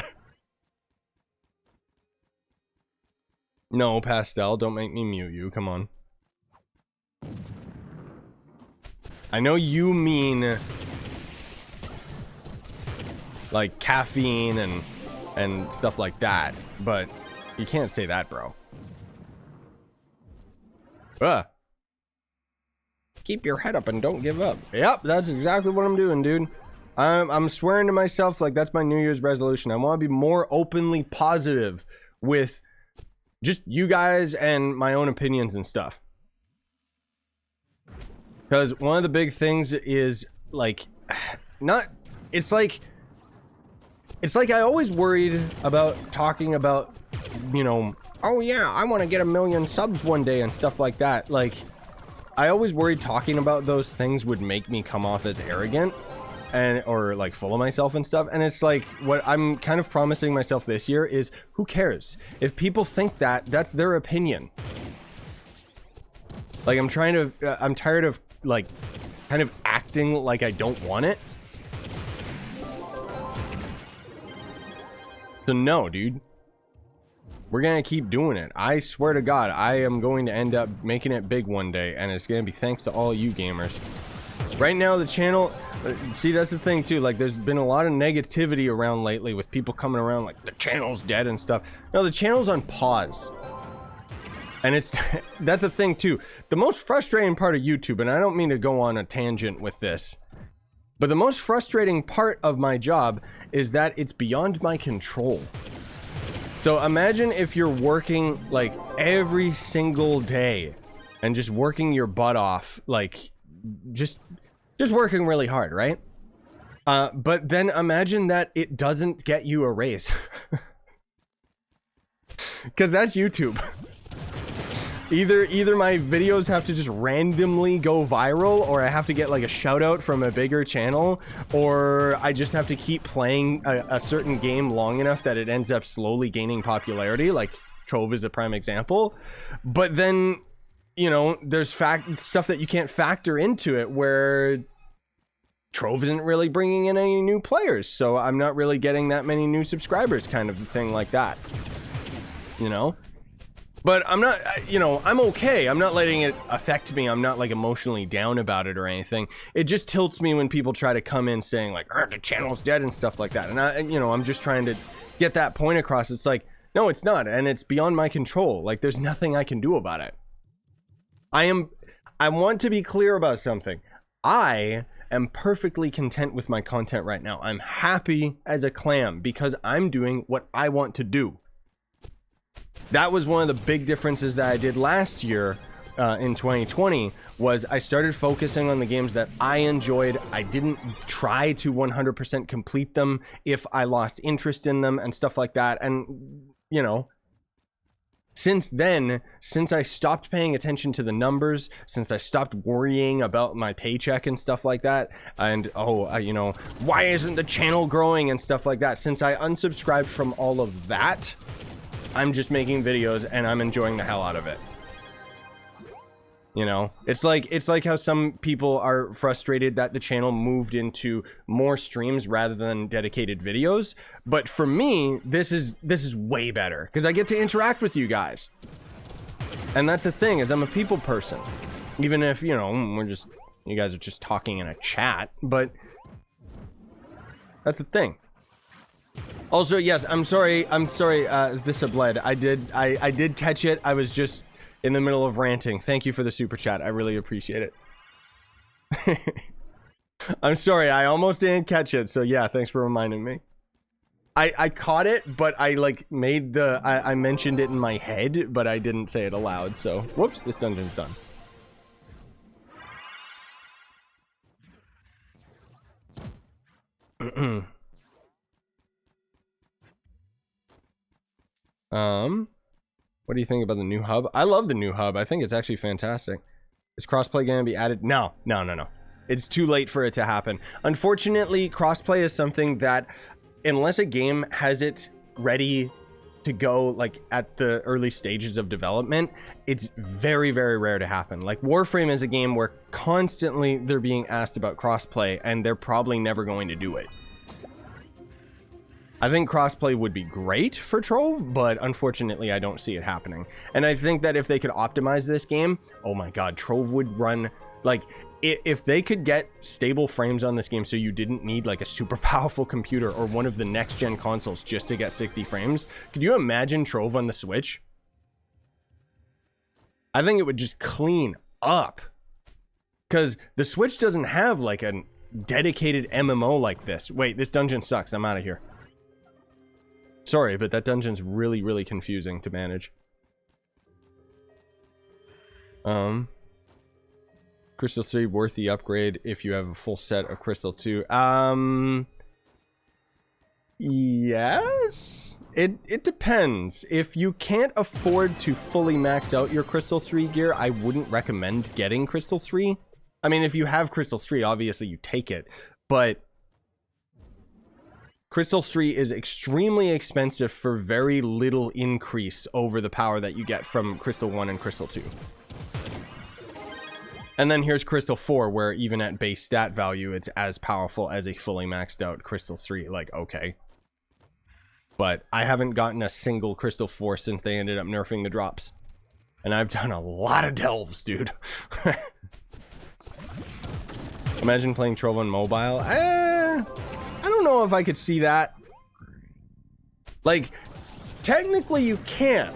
No, Pastel, don't make me mute you. Come on. I know you mean like caffeine and stuff like that, but you can't say that, bro. Keep your head up and don't give up. Yep, that's exactly what I'm doing, dude. I'm swearing to myself, like that's my New Year's resolution. I want to be more openly positive with just you guys and my own opinions and stuff. Because one of the big things is like, it's like I always worried about talking about, you know, oh yeah, I want to get 1 million subs one day and stuff like that. Like, I always worried talking about those things would make me come off as arrogant and or like full of myself and stuff. And it's like, what I'm kind of promising myself this year is, who cares? If people think that, that's their opinion. Like, I'm tired of like kind of acting like I don't want it. So no, dude. We're gonna keep doing it. I swear to God, I am going to end up making it big one day, and it's gonna be thanks to all you gamers. Right now, the channel, see, that's the thing too. Like, there's been a lot of negativity around lately with people coming around like the channel's dead and stuff. No, the channel's on pause. And it's that's the thing too. The most frustrating part of YouTube, and I don't mean to go on a tangent with this, but the most frustrating part of my job is that it's beyond my control. So imagine if you're working like every single day and just working your butt off, like just working really hard, right? But then imagine that it doesn't get you a raise. Because that's YouTube. Either my videos have to just randomly go viral, or I have to get like a shout out from a bigger channel, or I just have to keep playing a certain game long enough that it ends up slowly gaining popularity, like Trove is a prime example. But then, you know, there's stuff that you can't factor into it, where Trove isn't really bringing in any new players, so I'm not really getting that many new subscribers, kind of thing like that, you know? But I'm not, you know, I'm okay. I'm not letting it affect me. I'm not like emotionally down about it or anything. It just tilts me when people try to come in saying like, the channel's dead and stuff like that. And you know, I'm just trying to get that point across. It's like, no, it's not. And it's beyond my control. Like, there's nothing I can do about it. I want to be clear about something. I am perfectly content with my content right now. I'm happy as a clam because I'm doing what I want to do. That was one of the big differences that I did last year in 2020, was I started focusing on the games that I enjoyed. I didn't try to 100% complete them if I lost interest in them and stuff like that. And, you know, since then, since I stopped paying attention to the numbers, since I stopped worrying about my paycheck and stuff like that, and you know, why isn't the channel growing and stuff like that, since I unsubscribed from all of that, I'm just making videos and I'm enjoying the hell out of it. You know, it's like how some people are frustrated that the channel moved into more streams rather than dedicated videos. But for me, this is way better because I get to interact with you guys. And that's the thing, is I'm a people person. Even if, you know, you guys are just talking in a chat, but that's the thing. Also, yes, I'm sorry, this bled. I did catch it. I was just in the middle of ranting. Thank you for the super chat. I really appreciate it. I'm sorry, I almost didn't catch it. So yeah, thanks for reminding me. I caught it, but I like made the I mentioned it in my head, but I didn't say it aloud. So whoops, this dungeon's done. What do you think about the new hub? I love the new hub. I think it's actually fantastic. Is crossplay going to be added? No. It's too late for it to happen. Unfortunately, crossplay is something that, unless a game has it ready to go, like at the early stages of development, it's very, very rare to happen. Like Warframe is a game where constantly they're being asked about crossplay, and they're probably never going to do it. I think crossplay would be great for Trove, but unfortunately I don't see it happening. And I think that if they could optimize this game, oh my god, Trove would run, like, if they could get stable frames on this game so you didn't need like a super powerful computer or one of the next gen consoles just to get 60 frames, could you imagine Trove on the Switch? I think it would just clean up. Because the Switch doesn't have like a dedicated MMO like this. Wait, this dungeon sucks, I'm out of here. Sorry, but that dungeon's really, really confusing to manage. Crystal 3 worth the upgrade if you have a full set of Crystal 2. Yes. It depends. If you can't afford to fully max out your Crystal 3 gear, I wouldn't recommend getting Crystal 3. I mean, if you have Crystal 3, obviously you take it, but Crystal 3 is extremely expensive for very little increase over the power that you get from Crystal 1 and Crystal 2. And then here's Crystal 4, where even at base stat value, it's as powerful as a fully maxed out Crystal 3. Like, okay. But I haven't gotten a single Crystal 4 since they ended up nerfing the drops. And I've done a lot of delves, dude. Imagine playing Trove on mobile. I don't know if I could see that. Like, technically you can.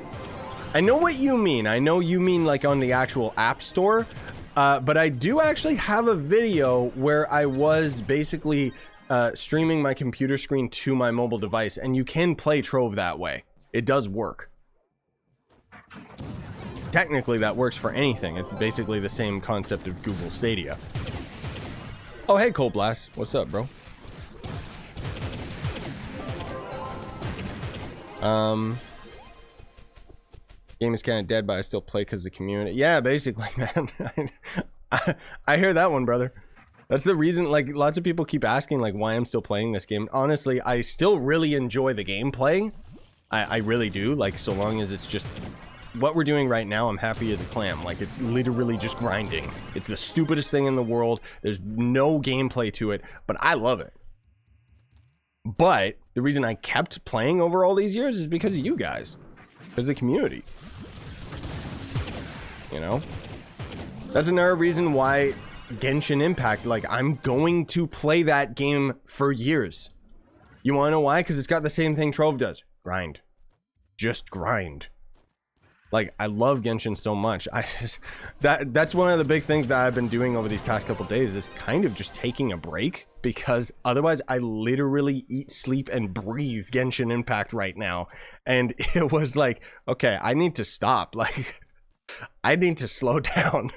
I know what you mean. I know you mean like on the actual app store. But I do actually have a video where I was basically streaming my computer screen to my mobile device, and you can play Trove that way. It does work. Technically that works for anything. It's basically the same concept of Google Stadia. Oh, hey Cold Blast. What's up, bro? Game is kind of dead, but I still play because of the community. Yeah, basically, man. I hear that one, brother. That's the reason, like, lots of people keep asking, like, why I'm still playing this game. Honestly, I still really enjoy the gameplay. I really do. Like, so long as it's just what we're doing right now, I'm happy as a clam. Like, it's literally just grinding. It's the stupidest thing in the world. There's no gameplay to it, but I love it. But the reason I kept playing over all these years is because of you guys. Because of the community. You know? That's another reason why Genshin Impact, like, I'm going to play that game for years. You want to know why? Because it's got the same thing Trove does. Grind. Just grind. Like, I love Genshin so much. That's one of the big things that I've been doing over these past couple days, is kind of just taking a break, because otherwise I literally eat, sleep, and breathe Genshin Impact right now. And it was like, okay, I need to stop. Like, I need to slow down.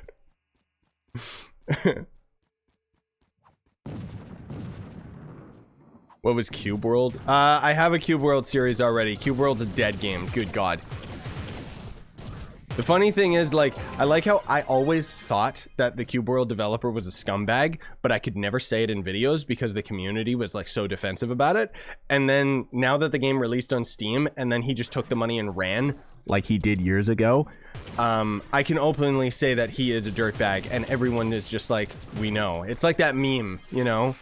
What was Cube World? I have a Cube World series already. Cube World's a dead game. Good God. The funny thing is, like, I like how I always thought that the Cube World developer was a scumbag, but I could never say it in videos because the community was, like, so defensive about it. And then, now that the game released on Steam, and then he just took the money and ran, like he did years ago, I can openly say that he is a dirtbag, and everyone is just like, we know. It's like that meme, you know?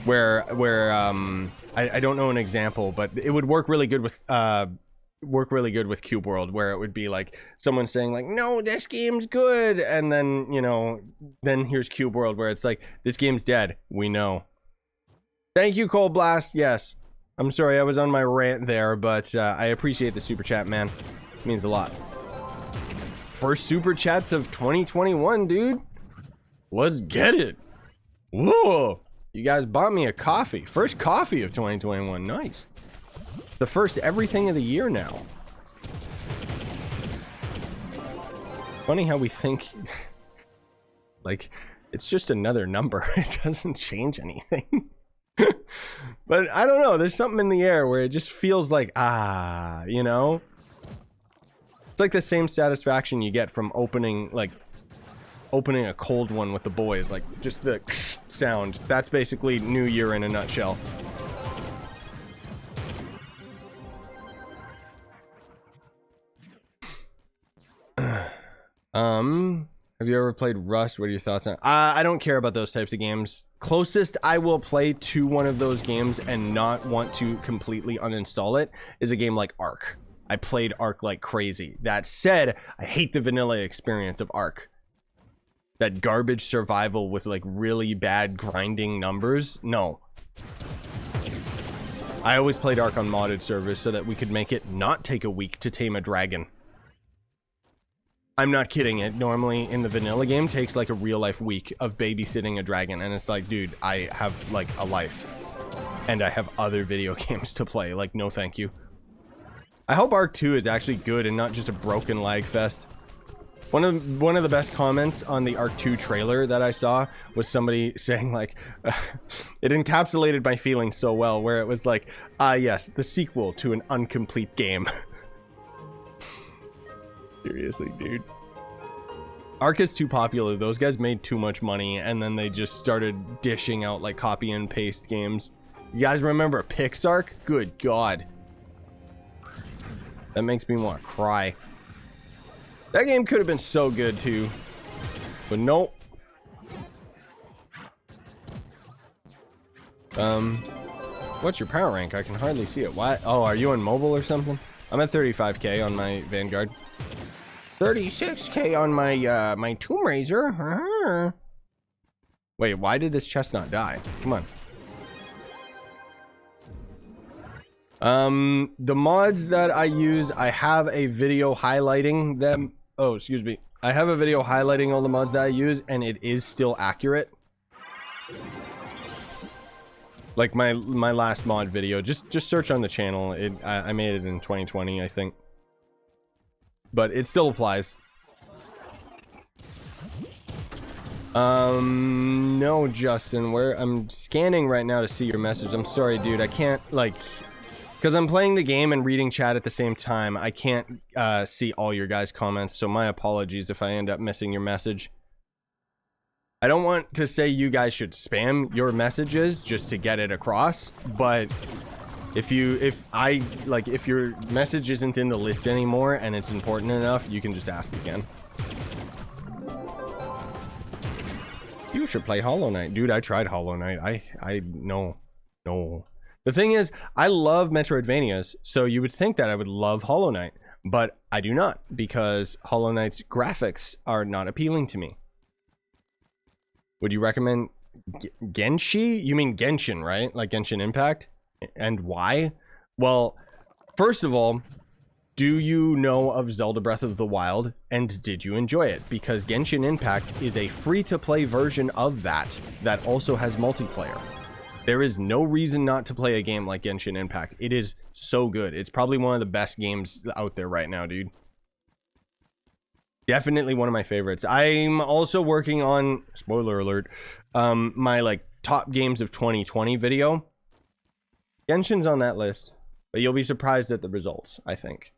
Where I don't know an example, but it would work really good with Cube World, where it would be like someone saying like, no, this game's good, and then, you know, then here's Cube World, where it's like, this game's dead, we know. Thank you, Cold Blast. Yes, I'm sorry I was on my rant there, but I appreciate the super chat, man. It means a lot. First super chats of 2021, dude. Let's get it. Whoa, you guys bought me a coffee. First coffee of 2021. Nice. The first everything of the year now. Funny how we think like it's just another number. It doesn't change anything. But I don't know, there's something in the air where it just feels like, you know, it's like the same satisfaction you get from opening a cold one with the boys, like just the sound. That's basically New Year in a nutshell. Have you ever played Rust? What are your thoughts on? I don't care about those types of games. Closest I will play to one of those games and not want to completely uninstall it is a game like Ark. I played Ark like crazy. That said, I hate the vanilla experience of Ark. That garbage survival with like really bad grinding numbers. No. I always played Ark on modded servers so that we could make it not take a week to tame a dragon. I'm not kidding. It normally in the vanilla game takes like a real life week of babysitting a dragon, and it's like, dude, I have like a life and I have other video games to play. Like, no thank you. I hope Ark 2 is actually good and not just a broken lag fest. One of the best comments on the Ark 2 trailer that I saw was somebody saying like, it encapsulated my feelings so well, where it was like, yes, the sequel to an incomplete game. Seriously, dude. Ark is too popular. Those guys made too much money, and then they just started dishing out like copy and paste games. You guys remember Pixark? Good God. That makes me want to cry. That game could have been so good too. But nope. What's your power rank? I can hardly see it. Why? Oh, are you on mobile or something? I'm at 35k on my Vanguard. 36k on my my Tomb Raider. Wait, why did this chest not die? Come on. The mods that I use, I have a video highlighting them. Oh, excuse me. I have a video highlighting all the mods that I use, and it is still accurate. Like my last mod video, just search on the channel. I made it in 2020, I think. But it still applies. No, Justin, I'm scanning right now to see your message. I'm sorry, dude. I can't, like, because I'm playing the game and reading chat at the same time. I can't see all your guys' comments, so my apologies if I end up missing your message. I don't want to say you guys should spam your messages just to get it across, but if your message isn't in the list anymore and it's important enough, you can just ask again. You should play Hollow Knight. Dude, I tried Hollow Knight. No. The thing is, I love Metroidvanias, so you would think that I would love Hollow Knight, but I do not, because Hollow Knight's graphics are not appealing to me. Would you recommend Genshi? You mean Genshin, right? Like Genshin Impact? And why? Well, first of all, Do you know of Zelda Breath of the Wild, and did you enjoy it? Because Genshin Impact is a free-to-play version of that also has multiplayer. There is no reason not to play a game like Genshin Impact. It is so good. It's probably one of the best games out there right now, dude. Definitely one of my favorites. I'm also working on, spoiler alert, my like top games of 2020 video. Genshin's on that list, but you'll be surprised at the results, I think.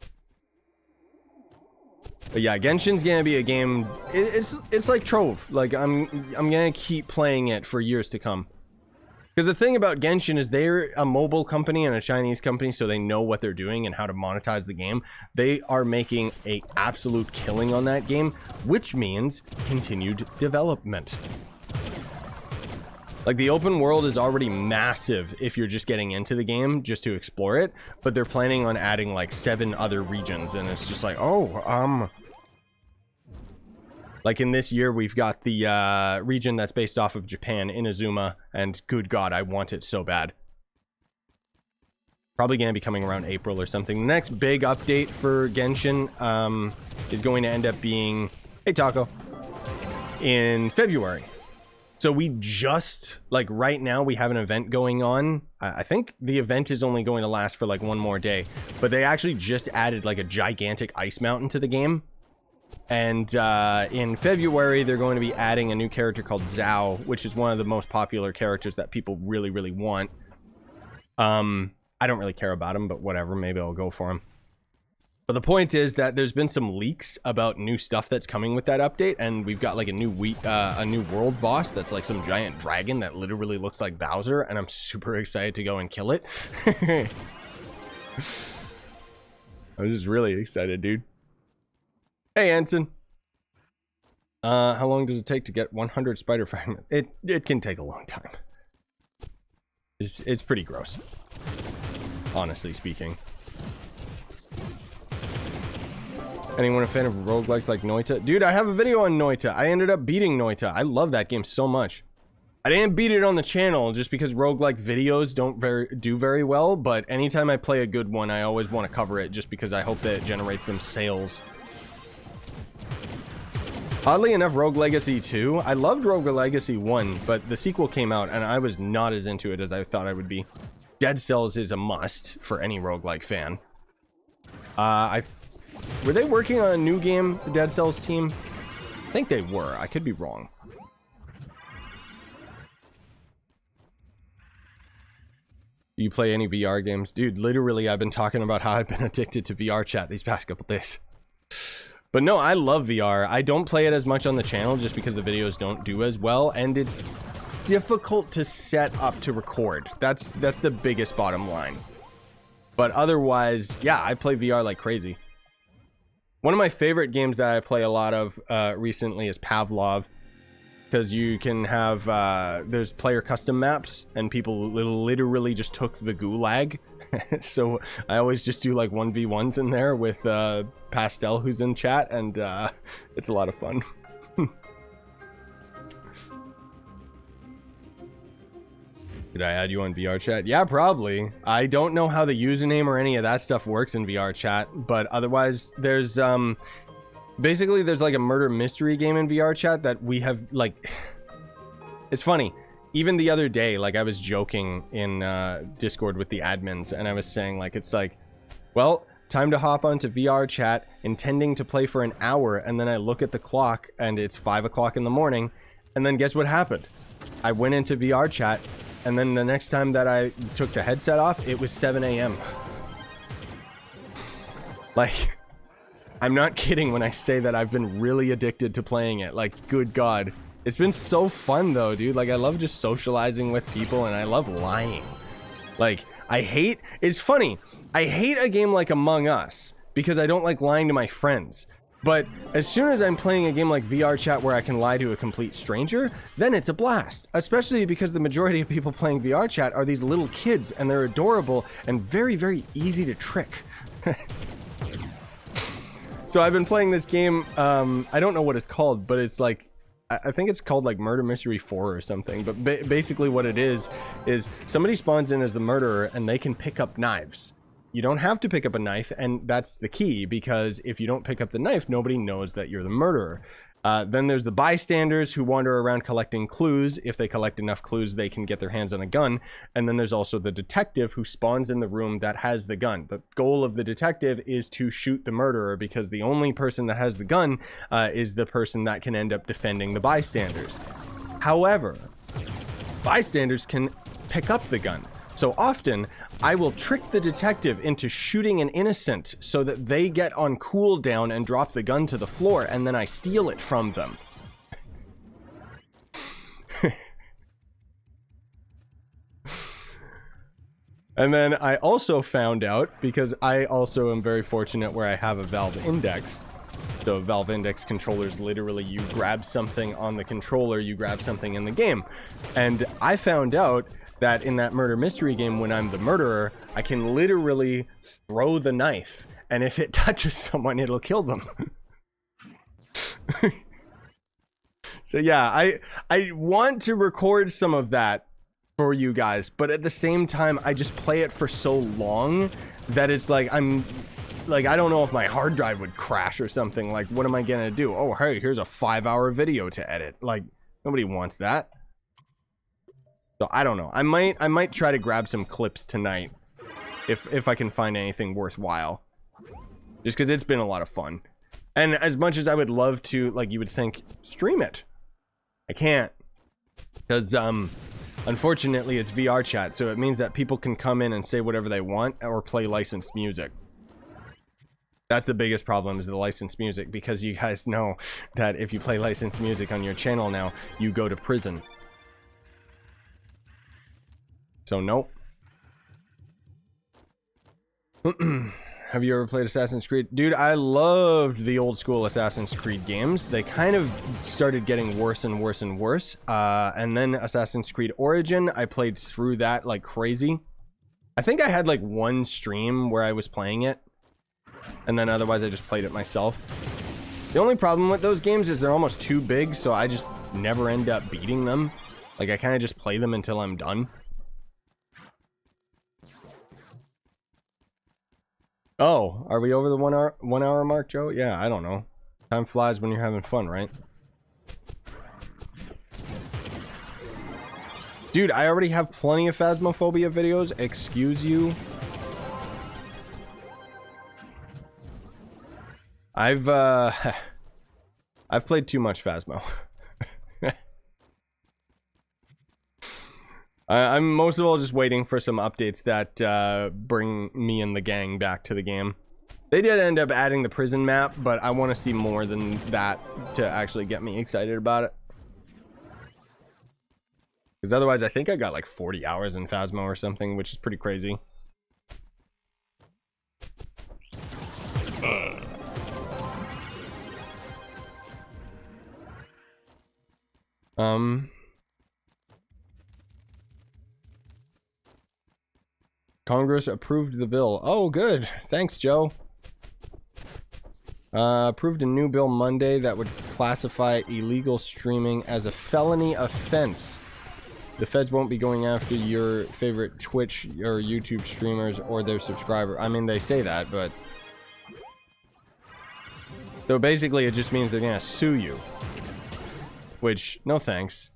But yeah, Genshin's gonna be a game. It's like Trove. Like I'm gonna keep playing it for years to come. Because the thing about Genshin is they're a mobile company and a Chinese company, so they know what they're doing and how to monetize the game. They are making an absolute killing on that game, which means continued development. Like, the open world is already massive if you're just getting into the game just to explore it, but they're planning on adding like 7 other regions, and it's just like, oh, like in this year, we've got the region that's based off of Japan, Inazuma, and good God, I want it so bad. Probably going to be coming around April or something. The next big update for Genshin is going to end up being, hey Taco, in February. So we just, like right now, we have an event going on. I think the event is only going to last for like 1 more day, but they actually just added like a gigantic ice mountain to the game. And in February, they're going to be adding a new character called Zhao, which is one of the most popular characters that people really, really want. I don't really care about him, but whatever, maybe I'll go for him. But the point is that there's been some leaks about new stuff that's coming with that update, and we've got like a new world boss that's like some giant dragon that literally looks like Bowser, and I'm super excited to go and kill it. I'm just really excited, dude. Hey, Anson. How long does it take to get 100 spider fragments? It can take a long time. It's pretty gross, honestly speaking. Anyone a fan of roguelikes like Noita? Dude, I have a video on Noita. I ended up beating Noita. I love that game so much. I didn't beat it on the channel just because roguelike videos don't do very well, but anytime I play a good one, I always want to cover it just because I hope that it generates them sales. Oddly enough, Rogue Legacy 2, I loved Rogue Legacy 1, but the sequel came out and I was not as into it as I thought I would be. Dead Cells is a must for any roguelike fan. Were they working on a new game, the Dead Cells team? I think they were. I could be wrong. Do you play any VR games? Dude, literally, I've been talking about how I've been addicted to VR chat these past couple days. But no, I love VR. I don't play it as much on the channel just because the videos don't do as well, and it's difficult to set up to record. That's the biggest bottom line. But otherwise, yeah, I play VR like crazy. One of my favorite games that I play a lot of recently is Pavlov, because you can have there's player custom maps, and people literally just took the gulag. So I always just do like 1v1s in there with Pastel, who's in chat, and it's a lot of fun. Did I add you on VR chat? Yeah, probably. I don't know how the username or any of that stuff works in VR chat, but otherwise there's basically there's like a murder mystery game in VR chat that we have like. It's funny. Even the other day, like I was joking in Discord with the admins, and I was saying like, it's like, well, time to hop onto VR chat, intending to play for an hour, and then I look at the clock and it's 5 o'clock in the morning, and then guess what happened? I went into VR chat, and then the next time that I took the headset off, it was 7 a.m. Like, I'm not kidding when I say that I've been really addicted to playing it. Like, good God. It's been so fun though, dude. Like, I love just socializing with people, and I love lying. Like, it's funny. I hate a game like Among Us because I don't like lying to my friends. But as soon as I'm playing a game like VR chat where I can lie to a complete stranger, then it's a blast. Especially because the majority of people playing VR chat are these little kids, and they're adorable and very, very easy to trick. So I've been playing this game, I don't know what it's called, but it's like, I think it's called like Murder Mystery 4 or something, but basically what it is somebody spawns in as the murderer, and they can pick up knives. you don't have to pick up a knife, and that's the key, because if you don't pick up the knife, nobody knows that you're the murderer. Then there's the bystanders who wander around collecting clues. If they collect enough clues, they can get their hands on a gun. And then there's also the detective who spawns in the room that has the gun. The goal of the detective is to shoot the murderer, because the only person that has the gun is the person that can end up defending the bystanders. However, bystanders can pick up the gun. So often, I will trick the detective into shooting an innocent so that they get on cooldown and drop the gun to the floor, and then I steal it from them. And then I also found out, because I also am very fortunate where I have a Valve Index. So Valve Index controllers, literally you grab something on the controller, you grab something in the game. And I found out that in that murder mystery game, when I'm the murderer, I can literally throw the knife, and if it touches someone, it'll kill them. So yeah, I want to record some of that for you guys, but at the same time, I just play it for so long that it's like, I don't know if my hard drive would crash or something. Like, what am I gonna do? Oh, hey, here's a 5-hour video to edit. Like, nobody wants that. So I don't know. I might try to grab some clips tonight if I can find anything worthwhile. Just because it's been a lot of fun. And as much as I would love to, like, you would think, stream it. I can't. Because, unfortunately, it's VR chat, so it means that people can come in and say whatever they want or play licensed music. That's the biggest problem, is the licensed music, because you guys know that if you play licensed music on your channel now, you go to prison. So, nope. Have you ever played Assassin's Creed? Dude, I loved the old school Assassin's Creed games. They kind of started getting worse and worse and worse. And then Assassin's Creed Origin, I played through that like crazy. I think I had like one stream where I was playing it. And then otherwise I just played it myself. The only problem with those games is they're almost too big, so I just never end up beating them. Like, I kind of just play them until I'm done. Oh, are we over the 1 hour mark, Joe? Yeah, I don't know. Time flies when you're having fun, right? Dude, I already have plenty of Phasmophobia videos. Excuse you. I've played too much Phasmo. I'm most of all just waiting for some updates that bring me and the gang back to the game. They did end up adding the prison map, but I want to see more than that to actually get me excited about it. Because otherwise, I think I got like 40 hours in Phasmo or something, which is pretty crazy. Congress approved the bill. Oh, good. Thanks, Joe. Approved a new bill Monday that would classify illegal streaming as a felony offense. The feds won't be going after your favorite Twitch or YouTube streamers or their subscriber. I mean, they say that, but... So basically, it just means they're gonna sue you. Which, no thanks.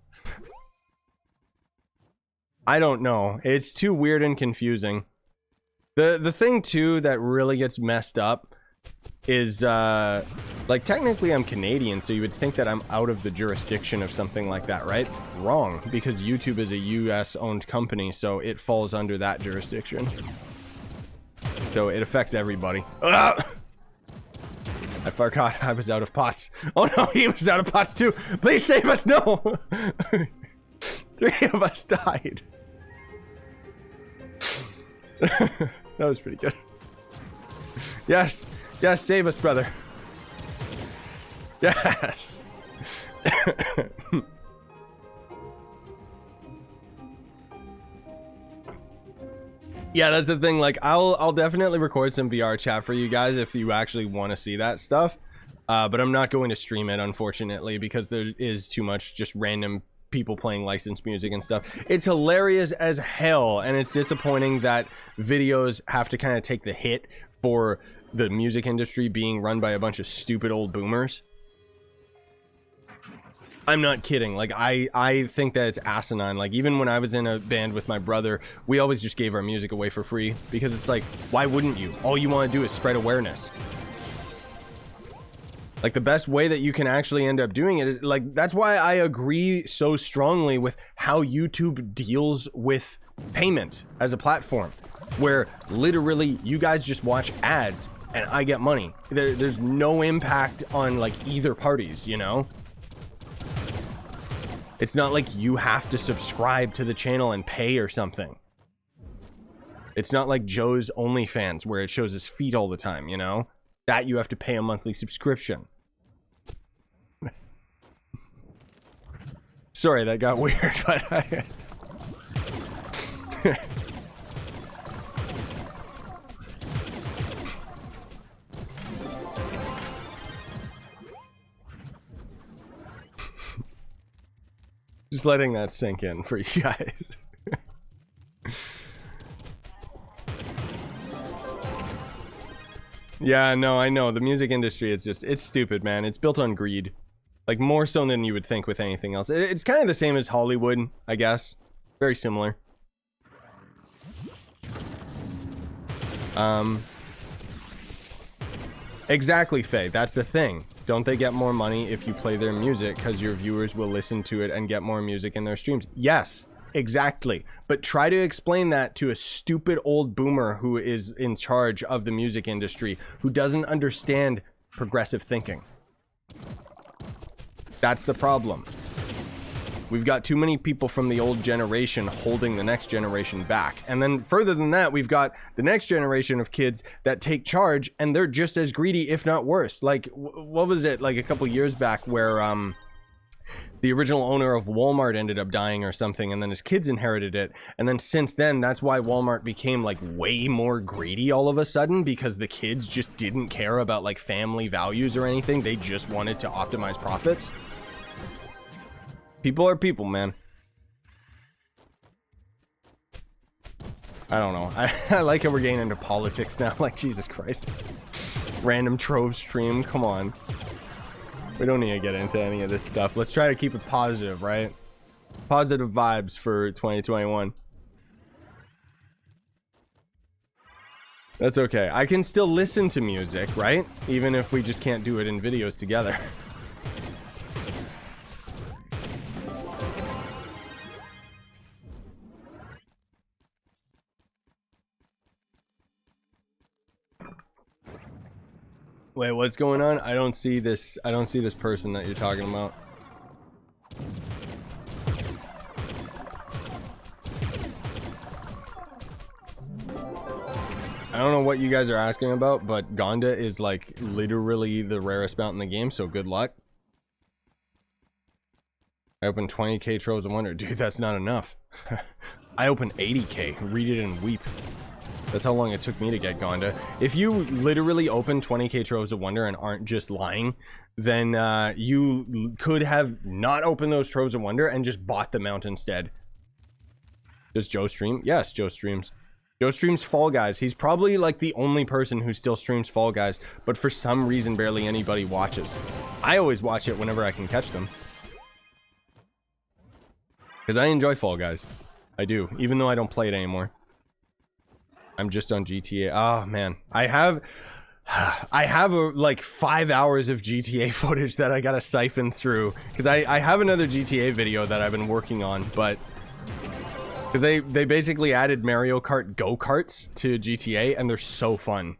I don't know. It's too weird and confusing. The thing, too, that really gets messed up is, like, technically I'm Canadian, so you would think that I'm out of the jurisdiction of something like that, right? Wrong, because YouTube is a US-owned company, so it falls under that jurisdiction. So it affects everybody. Ugh! I forgot I was out of pots. Oh no, he was out of pots too! Please save us! No! 3 of us died. That was pretty good. Yes! Yes, save us, brother. Yes! Yeah, that's the thing. Like, I'll definitely record some VR chat for you guys if you actually want to see that stuff. But I'm not going to stream it, unfortunately, because there is too much just random people playing licensed music and stuff. It's hilarious as hell, and it's disappointing that videos have to kind of take the hit for the music industry being run by a bunch of stupid old boomers. I'm not kidding. Like, I think that it's asinine. Like, even when I was in a band with my brother, we always just gave our music away for free, because it's like, why wouldn't you? All you want to do is spread awareness. Like, the best way that you can actually end up doing it is, like, that's why I agree so strongly with how YouTube deals with payment as a platform, where literally you guys just watch ads and I get money. There's no impact on, like, either parties, you know? It's not like you have to subscribe to the channel and pay or something. It's not like Joe's OnlyFans where it shows his feet all the time, you know? That you have to pay a monthly subscription. Sorry, that got weird, but I... Just letting that sink in for you guys. Yeah, no, I know. The music industry is just, it's stupid, man. It's built on greed. Like, more so than you would think with anything else. It's kind of the same as Hollywood, I guess. Very similar. Exactly, Faye. That's the thing. Don't they get more money if you play their music because your viewers will listen to it and get more music in their streams? Yes, exactly. But try to explain that to a stupid old boomer who is in charge of the music industry, who doesn't understand progressive thinking. That's the problem. We've got too many people from the old generation holding the next generation back. And then further than that, we've got the next generation of kids that take charge and they're just as greedy, if not worse. Like, what was it, like a couple years back where the original owner of Walmart ended up dying or something, and then his kids inherited it. And then since then, that's why Walmart became like way more greedy all of a sudden, because the kids just didn't care about like family values or anything. They just wanted to optimize profits. People are people, man. I don't know. I like how we're getting into politics now. Like, Jesus Christ. Random Trove stream. Come on. We don't need to get into any of this stuff. Let's try to keep it positive, right? Positive vibes for 2021. That's okay. I can still listen to music, right? Even if we just can't do it in videos together. Wait, what's going on? I don't see this person that you're talking about. I don't know what you guys are asking about, but Gonda is like literally the rarest mount in the game, so good luck. I opened 20k Troves of Wonder. Dude, that's not enough. I opened 80k. Read it and weep. That's how long it took me to get Gonda. If you literally open 20k Troves of Wonder and aren't just lying, then you could have not opened those Troves of Wonder and just bought the mount instead. Does Joe stream? Yes, Joe streams. Joe streams Fall Guys. He's probably like the only person who still streams Fall Guys, but for some reason barely anybody watches. I always watch it whenever I can catch them. Because I enjoy Fall Guys. I do, even though I don't play it anymore. I'm just on GTA. Oh man, I have like 5 hours of GTA footage that I gotta siphon through, because I have another GTA video that I've been working on, but because they basically added Mario Kart go-karts to GTA, and they're so fun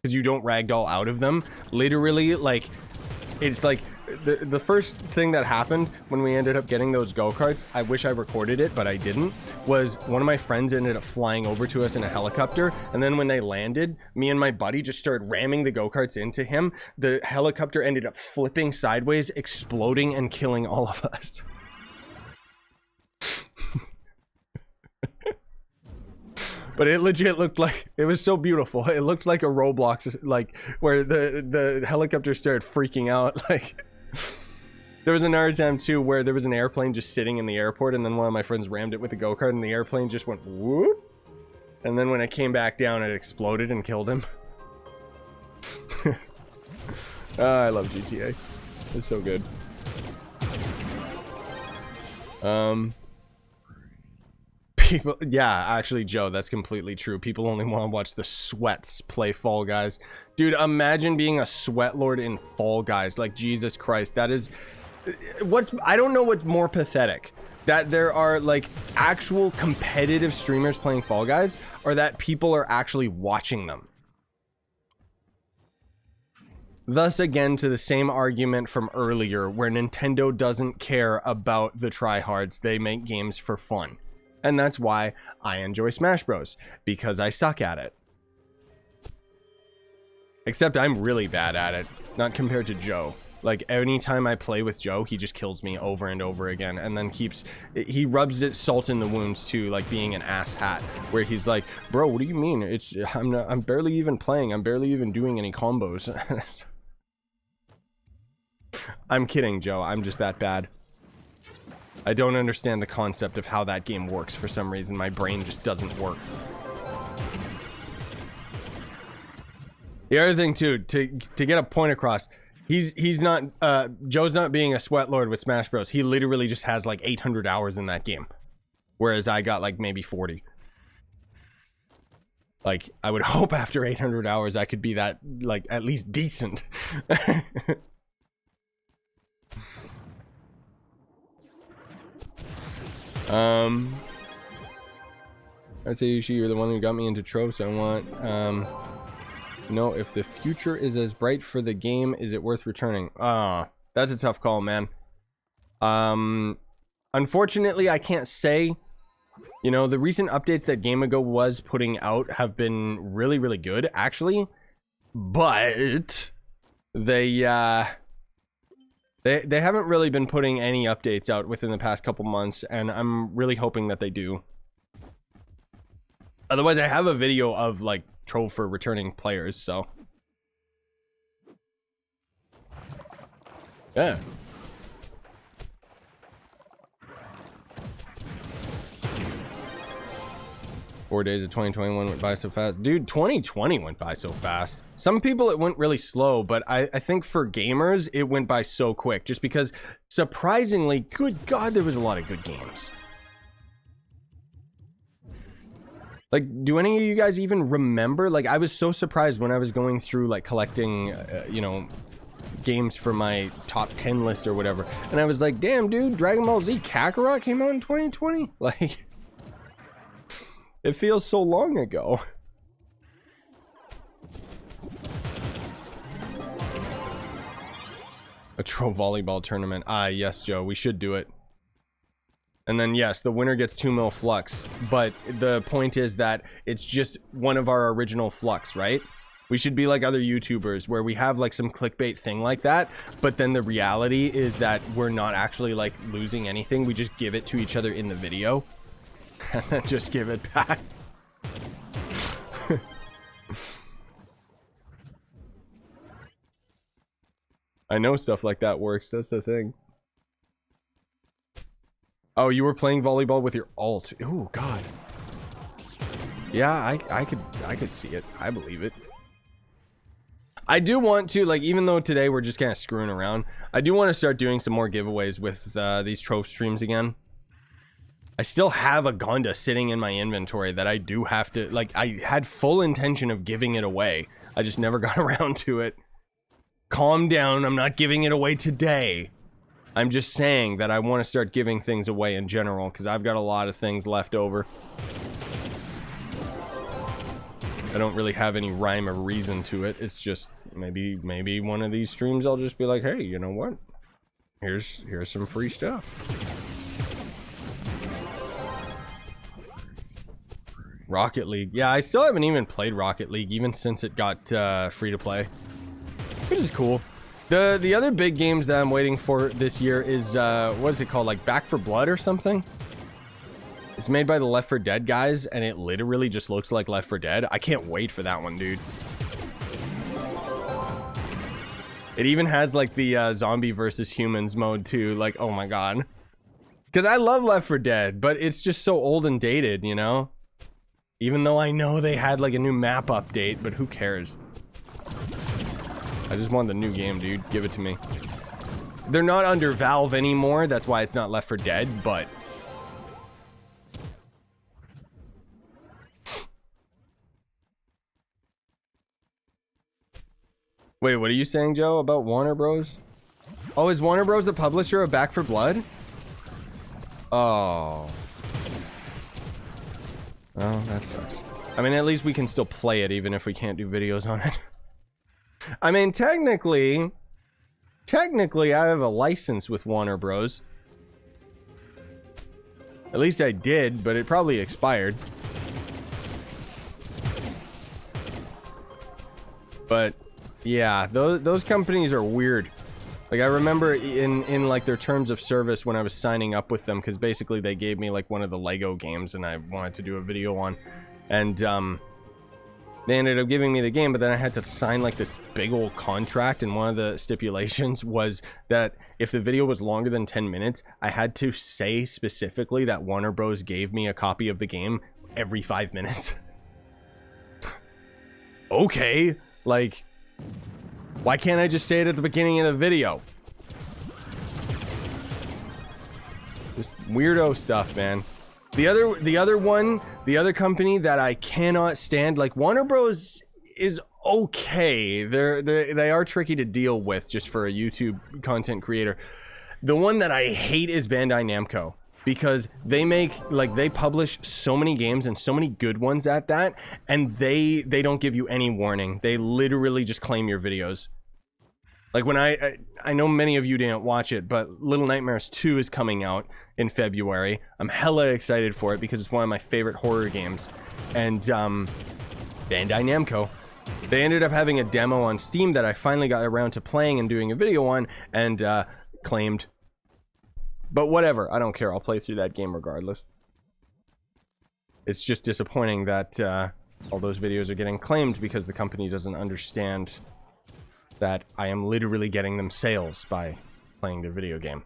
because you don't ragdoll out of them. Literally, like, it's like the first thing that happened when we ended up getting those go-karts, I wish I recorded it, but I didn't, was one of my friends ended up flying over to us in a helicopter, and then when they landed, me and my buddy just started ramming the go-karts into him. The helicopter ended up flipping sideways, exploding, and killing all of us. But it legit looked like, it was so beautiful. It looked like a Roblox, like, where the helicopter started freaking out, like... There was another time too where there was an airplane just sitting in the airport, and then one of my friends rammed it with a go-kart, and the airplane just went whoop. And then when it came back down, it exploded and killed him. I love GTA. It's so good. People, yeah, actually, Joe, that's completely true. People only want to watch the sweats play Fall Guys. Dude, imagine being a sweat lord in Fall Guys. Like, Jesus Christ, that is... I don't know what's more pathetic. That there are, like, actual competitive streamers playing Fall Guys, or that people are actually watching them. Thus, again, to the same argument from earlier, where Nintendo doesn't care about the tryhards. They make games for fun. And that's why I enjoy Smash Bros. Because I suck at it. Except I'm really bad at it. Not compared to Joe. Like, anytime I play with Joe, he just kills me over and over again. And then he rubs it salt in the wounds too, like being an ass hat. Where he's like, bro, what do you mean? I'm barely even playing. I'm barely even doing any combos. I'm kidding, Joe. I'm just that bad. I don't understand the concept of how that game works for some reason. My brain just doesn't work. The other thing too, to get a point across, he's not Joe's not being a sweat lord with Smash Bros. He literally just has like 800 hours in that game, whereas I got like maybe 40. Like, I would hope after 800 hours I could be that, like, at least decent. I'd say Scyushi, you're the one who got me into Trove, so I want to know if the future is as bright for the game, is it worth returning? That's a tough call, man. Unfortunately, I can't say. You know, the recent updates that GameAgo was putting out have been really, really good, actually. But they haven't really been putting any updates out within the past couple months, and I'm really hoping that they do. Otherwise, I have a video of, like, Trove for returning players, so. Yeah. Four days of 2021 went by so fast. Dude, 2020 went by so fast. Some people it went really slow, but I think for gamers, it went by so quick. Just because, surprisingly, good God, there was a lot of good games. Like, do any of you guys even remember? Like, I was so surprised when I was going through, like, collecting, you know, games for my top 10 list or whatever. And I was like, damn, dude, Dragon Ball Z Kakarot came out in 2020? Like, it feels so long ago. A Trove volleyball tournament. Ah, yes, Joe, we should do it. And then, yes, the winner gets 2 mil flux. But the point is that it's just one of our original flux, right? We should be like other YouTubers where we have like some clickbait thing like that. But then the reality is that we're not actually like losing anything. We just give it to each other in the video. And then just give it back. I know stuff like that works. That's the thing. Oh, you were playing volleyball with your alt. Oh God. Yeah, I could see it. I believe it. I do want to, like, even though today we're just kind of screwing around, I do want to start doing some more giveaways with these Trove streams again. I still have a Gonda sitting in my inventory that I do have to, like, I had full intention of giving it away. I just never got around to it. Calm down, I'm not giving it away today. I'm just saying that I want to start giving things away in general, because I've got a lot of things left over. I don't really have any rhyme or reason to it. It's just maybe one of these streams I'll just be like, hey, you know what? Here's some free stuff. Rocket League. Yeah, I still haven't even played Rocket League even since it got free to play, which is cool. The other big games that I'm waiting for this year is what is it called, like Back 4 Blood or something? It's made by the Left 4 Dead guys, and it literally just looks like Left 4 Dead. I can't wait for that one, dude. It even has like the zombie versus humans mode too. Like, oh my god. Because I love Left 4 Dead, but it's just so old and dated, you know? Even though I know they had like a new map update, but who cares? I just want the new game, dude. Give it to me. They're not under Valve anymore. That's why it's not Left 4 Dead, but... Wait, what are you saying, Joe, about Warner Bros? Oh, is Warner Bros the publisher of Back 4 Blood? Oh. Oh, that sucks. I mean, at least we can still play it, even if we can't do videos on it. I mean, technically, I have a license with Warner Bros. At least I did, but it probably expired. But... yeah, those companies are weird. Like, I remember in like their terms of service when I was signing up with them, because basically they gave me like one of the Lego games and I wanted to do a video on, and they ended up giving me the game, but then I had to sign like this big old contract, and one of the stipulations was that if the video was longer than 10 minutes, I had to say specifically that Warner Bros. Gave me a copy of the game every 5 minutes. Okay, like... why can't I just say it at the beginning of the video? Just weirdo stuff, man. The other company that I cannot stand, like Warner Bros. Is okay. They are tricky to deal with just for a YouTube content creator. The one that I hate is Bandai Namco. Because they make, like, they publish so many games and so many good ones at that, and they don't give you any warning. They literally just claim your videos. Like, when I know many of you didn't watch it, but Little Nightmares 2 is coming out in February. I'm hella excited for it because it's one of my favorite horror games. And Bandai Namco, they ended up having a demo on Steam that I finally got around to playing and doing a video on, and claimed. But whatever, I don't care. I'll play through that game regardless. It's just disappointing that all those videos are getting claimed because the company doesn't understand that I am literally getting them sales by playing their video game.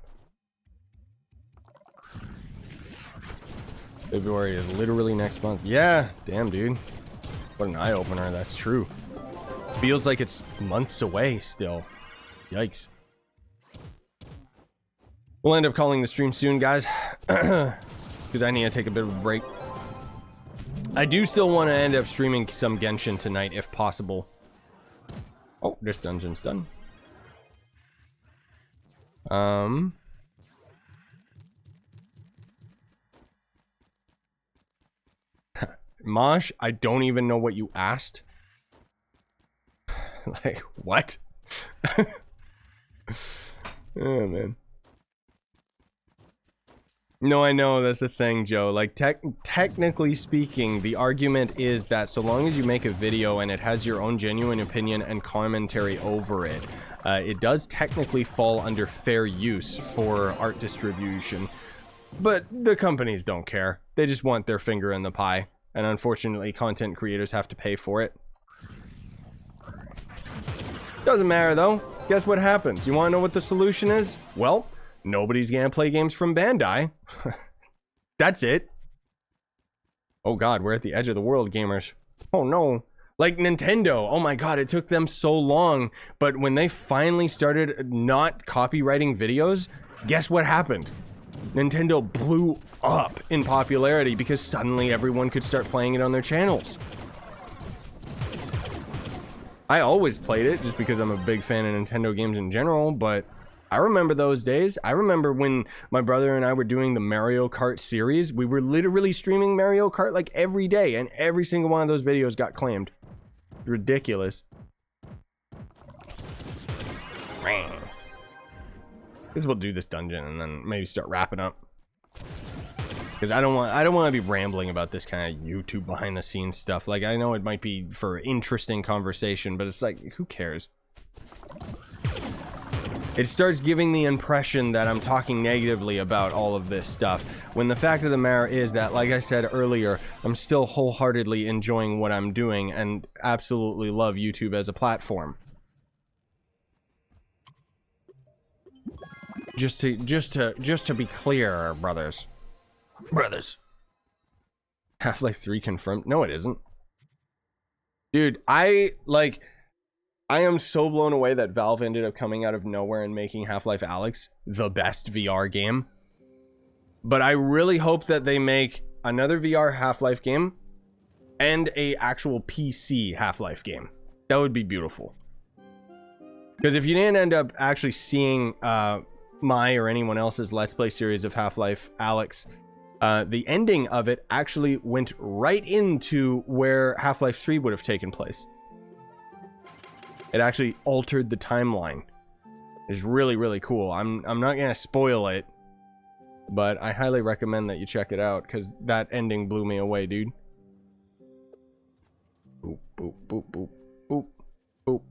February is literally next month. Yeah, damn, dude. What an eye-opener, that's true. Feels like it's months away still. Yikes. We'll end up calling the stream soon, guys, because I need to take a bit of a break. I do still want to end up streaming some Genshin tonight, if possible. Oh, this dungeon's done. Mosh, I don't even know what you asked. Like, what? Oh, man. No, I know, that's the thing, Joe. Like, technically speaking, the argument is that so long as you make a video and it has your own genuine opinion and commentary over it, it does technically fall under fair use for art distribution. But the companies don't care. They just want their finger in the pie. And unfortunately, content creators have to pay for it. Doesn't matter, though. Guess what happens? You want to know what the solution is? Well... nobody's gonna play games from Bandai. That's it. Oh god, we're at the edge of the world, gamers. Oh no. Like Nintendo, oh my god, it took them so long, but when they finally started not copywriting videos, guess what happened? Nintendo blew up in popularity because suddenly everyone could start playing it on their channels. I always played it just because I'm a big fan of Nintendo games in general, but I remember those days. I remember when my brother and I were doing the Mario Kart series. We were literally streaming Mario Kart like every day, and every single one of those videos got claimed. Ridiculous. Guess we'll do this dungeon and then maybe start wrapping up. Because I don't want to be rambling about this kind of YouTube behind the scenes stuff. Like, I know it might be for interesting conversation, but it's like, who cares? It starts giving the impression that I'm talking negatively about all of this stuff, when the fact of the matter is that, like I said earlier, I'm still wholeheartedly enjoying what I'm doing and absolutely love YouTube as a platform. Just to be clear, brothers. Half-Life 3 confirmed. No, it isn't. Dude, I am so blown away that Valve ended up coming out of nowhere and making Half-Life Alyx the best VR game. But I really hope that they make another VR Half-Life game and a actual PC Half-Life game. That would be beautiful. Because if you didn't end up actually seeing my or anyone else's Let's Play series of Half-Life Alyx, the ending of it actually went right into where Half-Life 3 would have taken place. It actually altered the timeline. It's really, really cool. I'm not going to spoil it, but I highly recommend that you check it out, because that ending blew me away, dude. Boop, boop, boop, boop, boop, boop.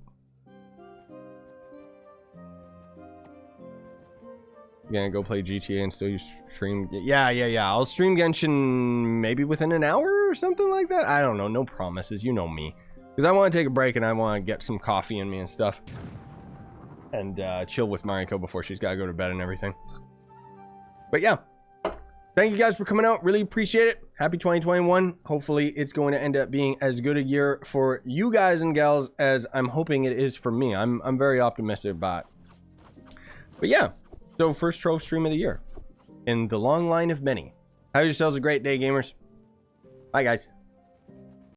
You gonna go play GTA and still stream? Yeah. I'll stream Genshin maybe within an hour or something like that. I don't know. No promises. You know me. Because I want to take a break and I want to get some coffee in me and stuff. And chill with Mariko before she's got to go to bed and everything. But yeah. Thank you guys for coming out. Really appreciate it. Happy 2021. Hopefully it's going to end up being as good a year for you guys and gals as I'm hoping it is for me. I'm very optimistic about it. But yeah. So, first Trove stream of the year in the long line of many. Have yourselves a great day, gamers. Bye, guys.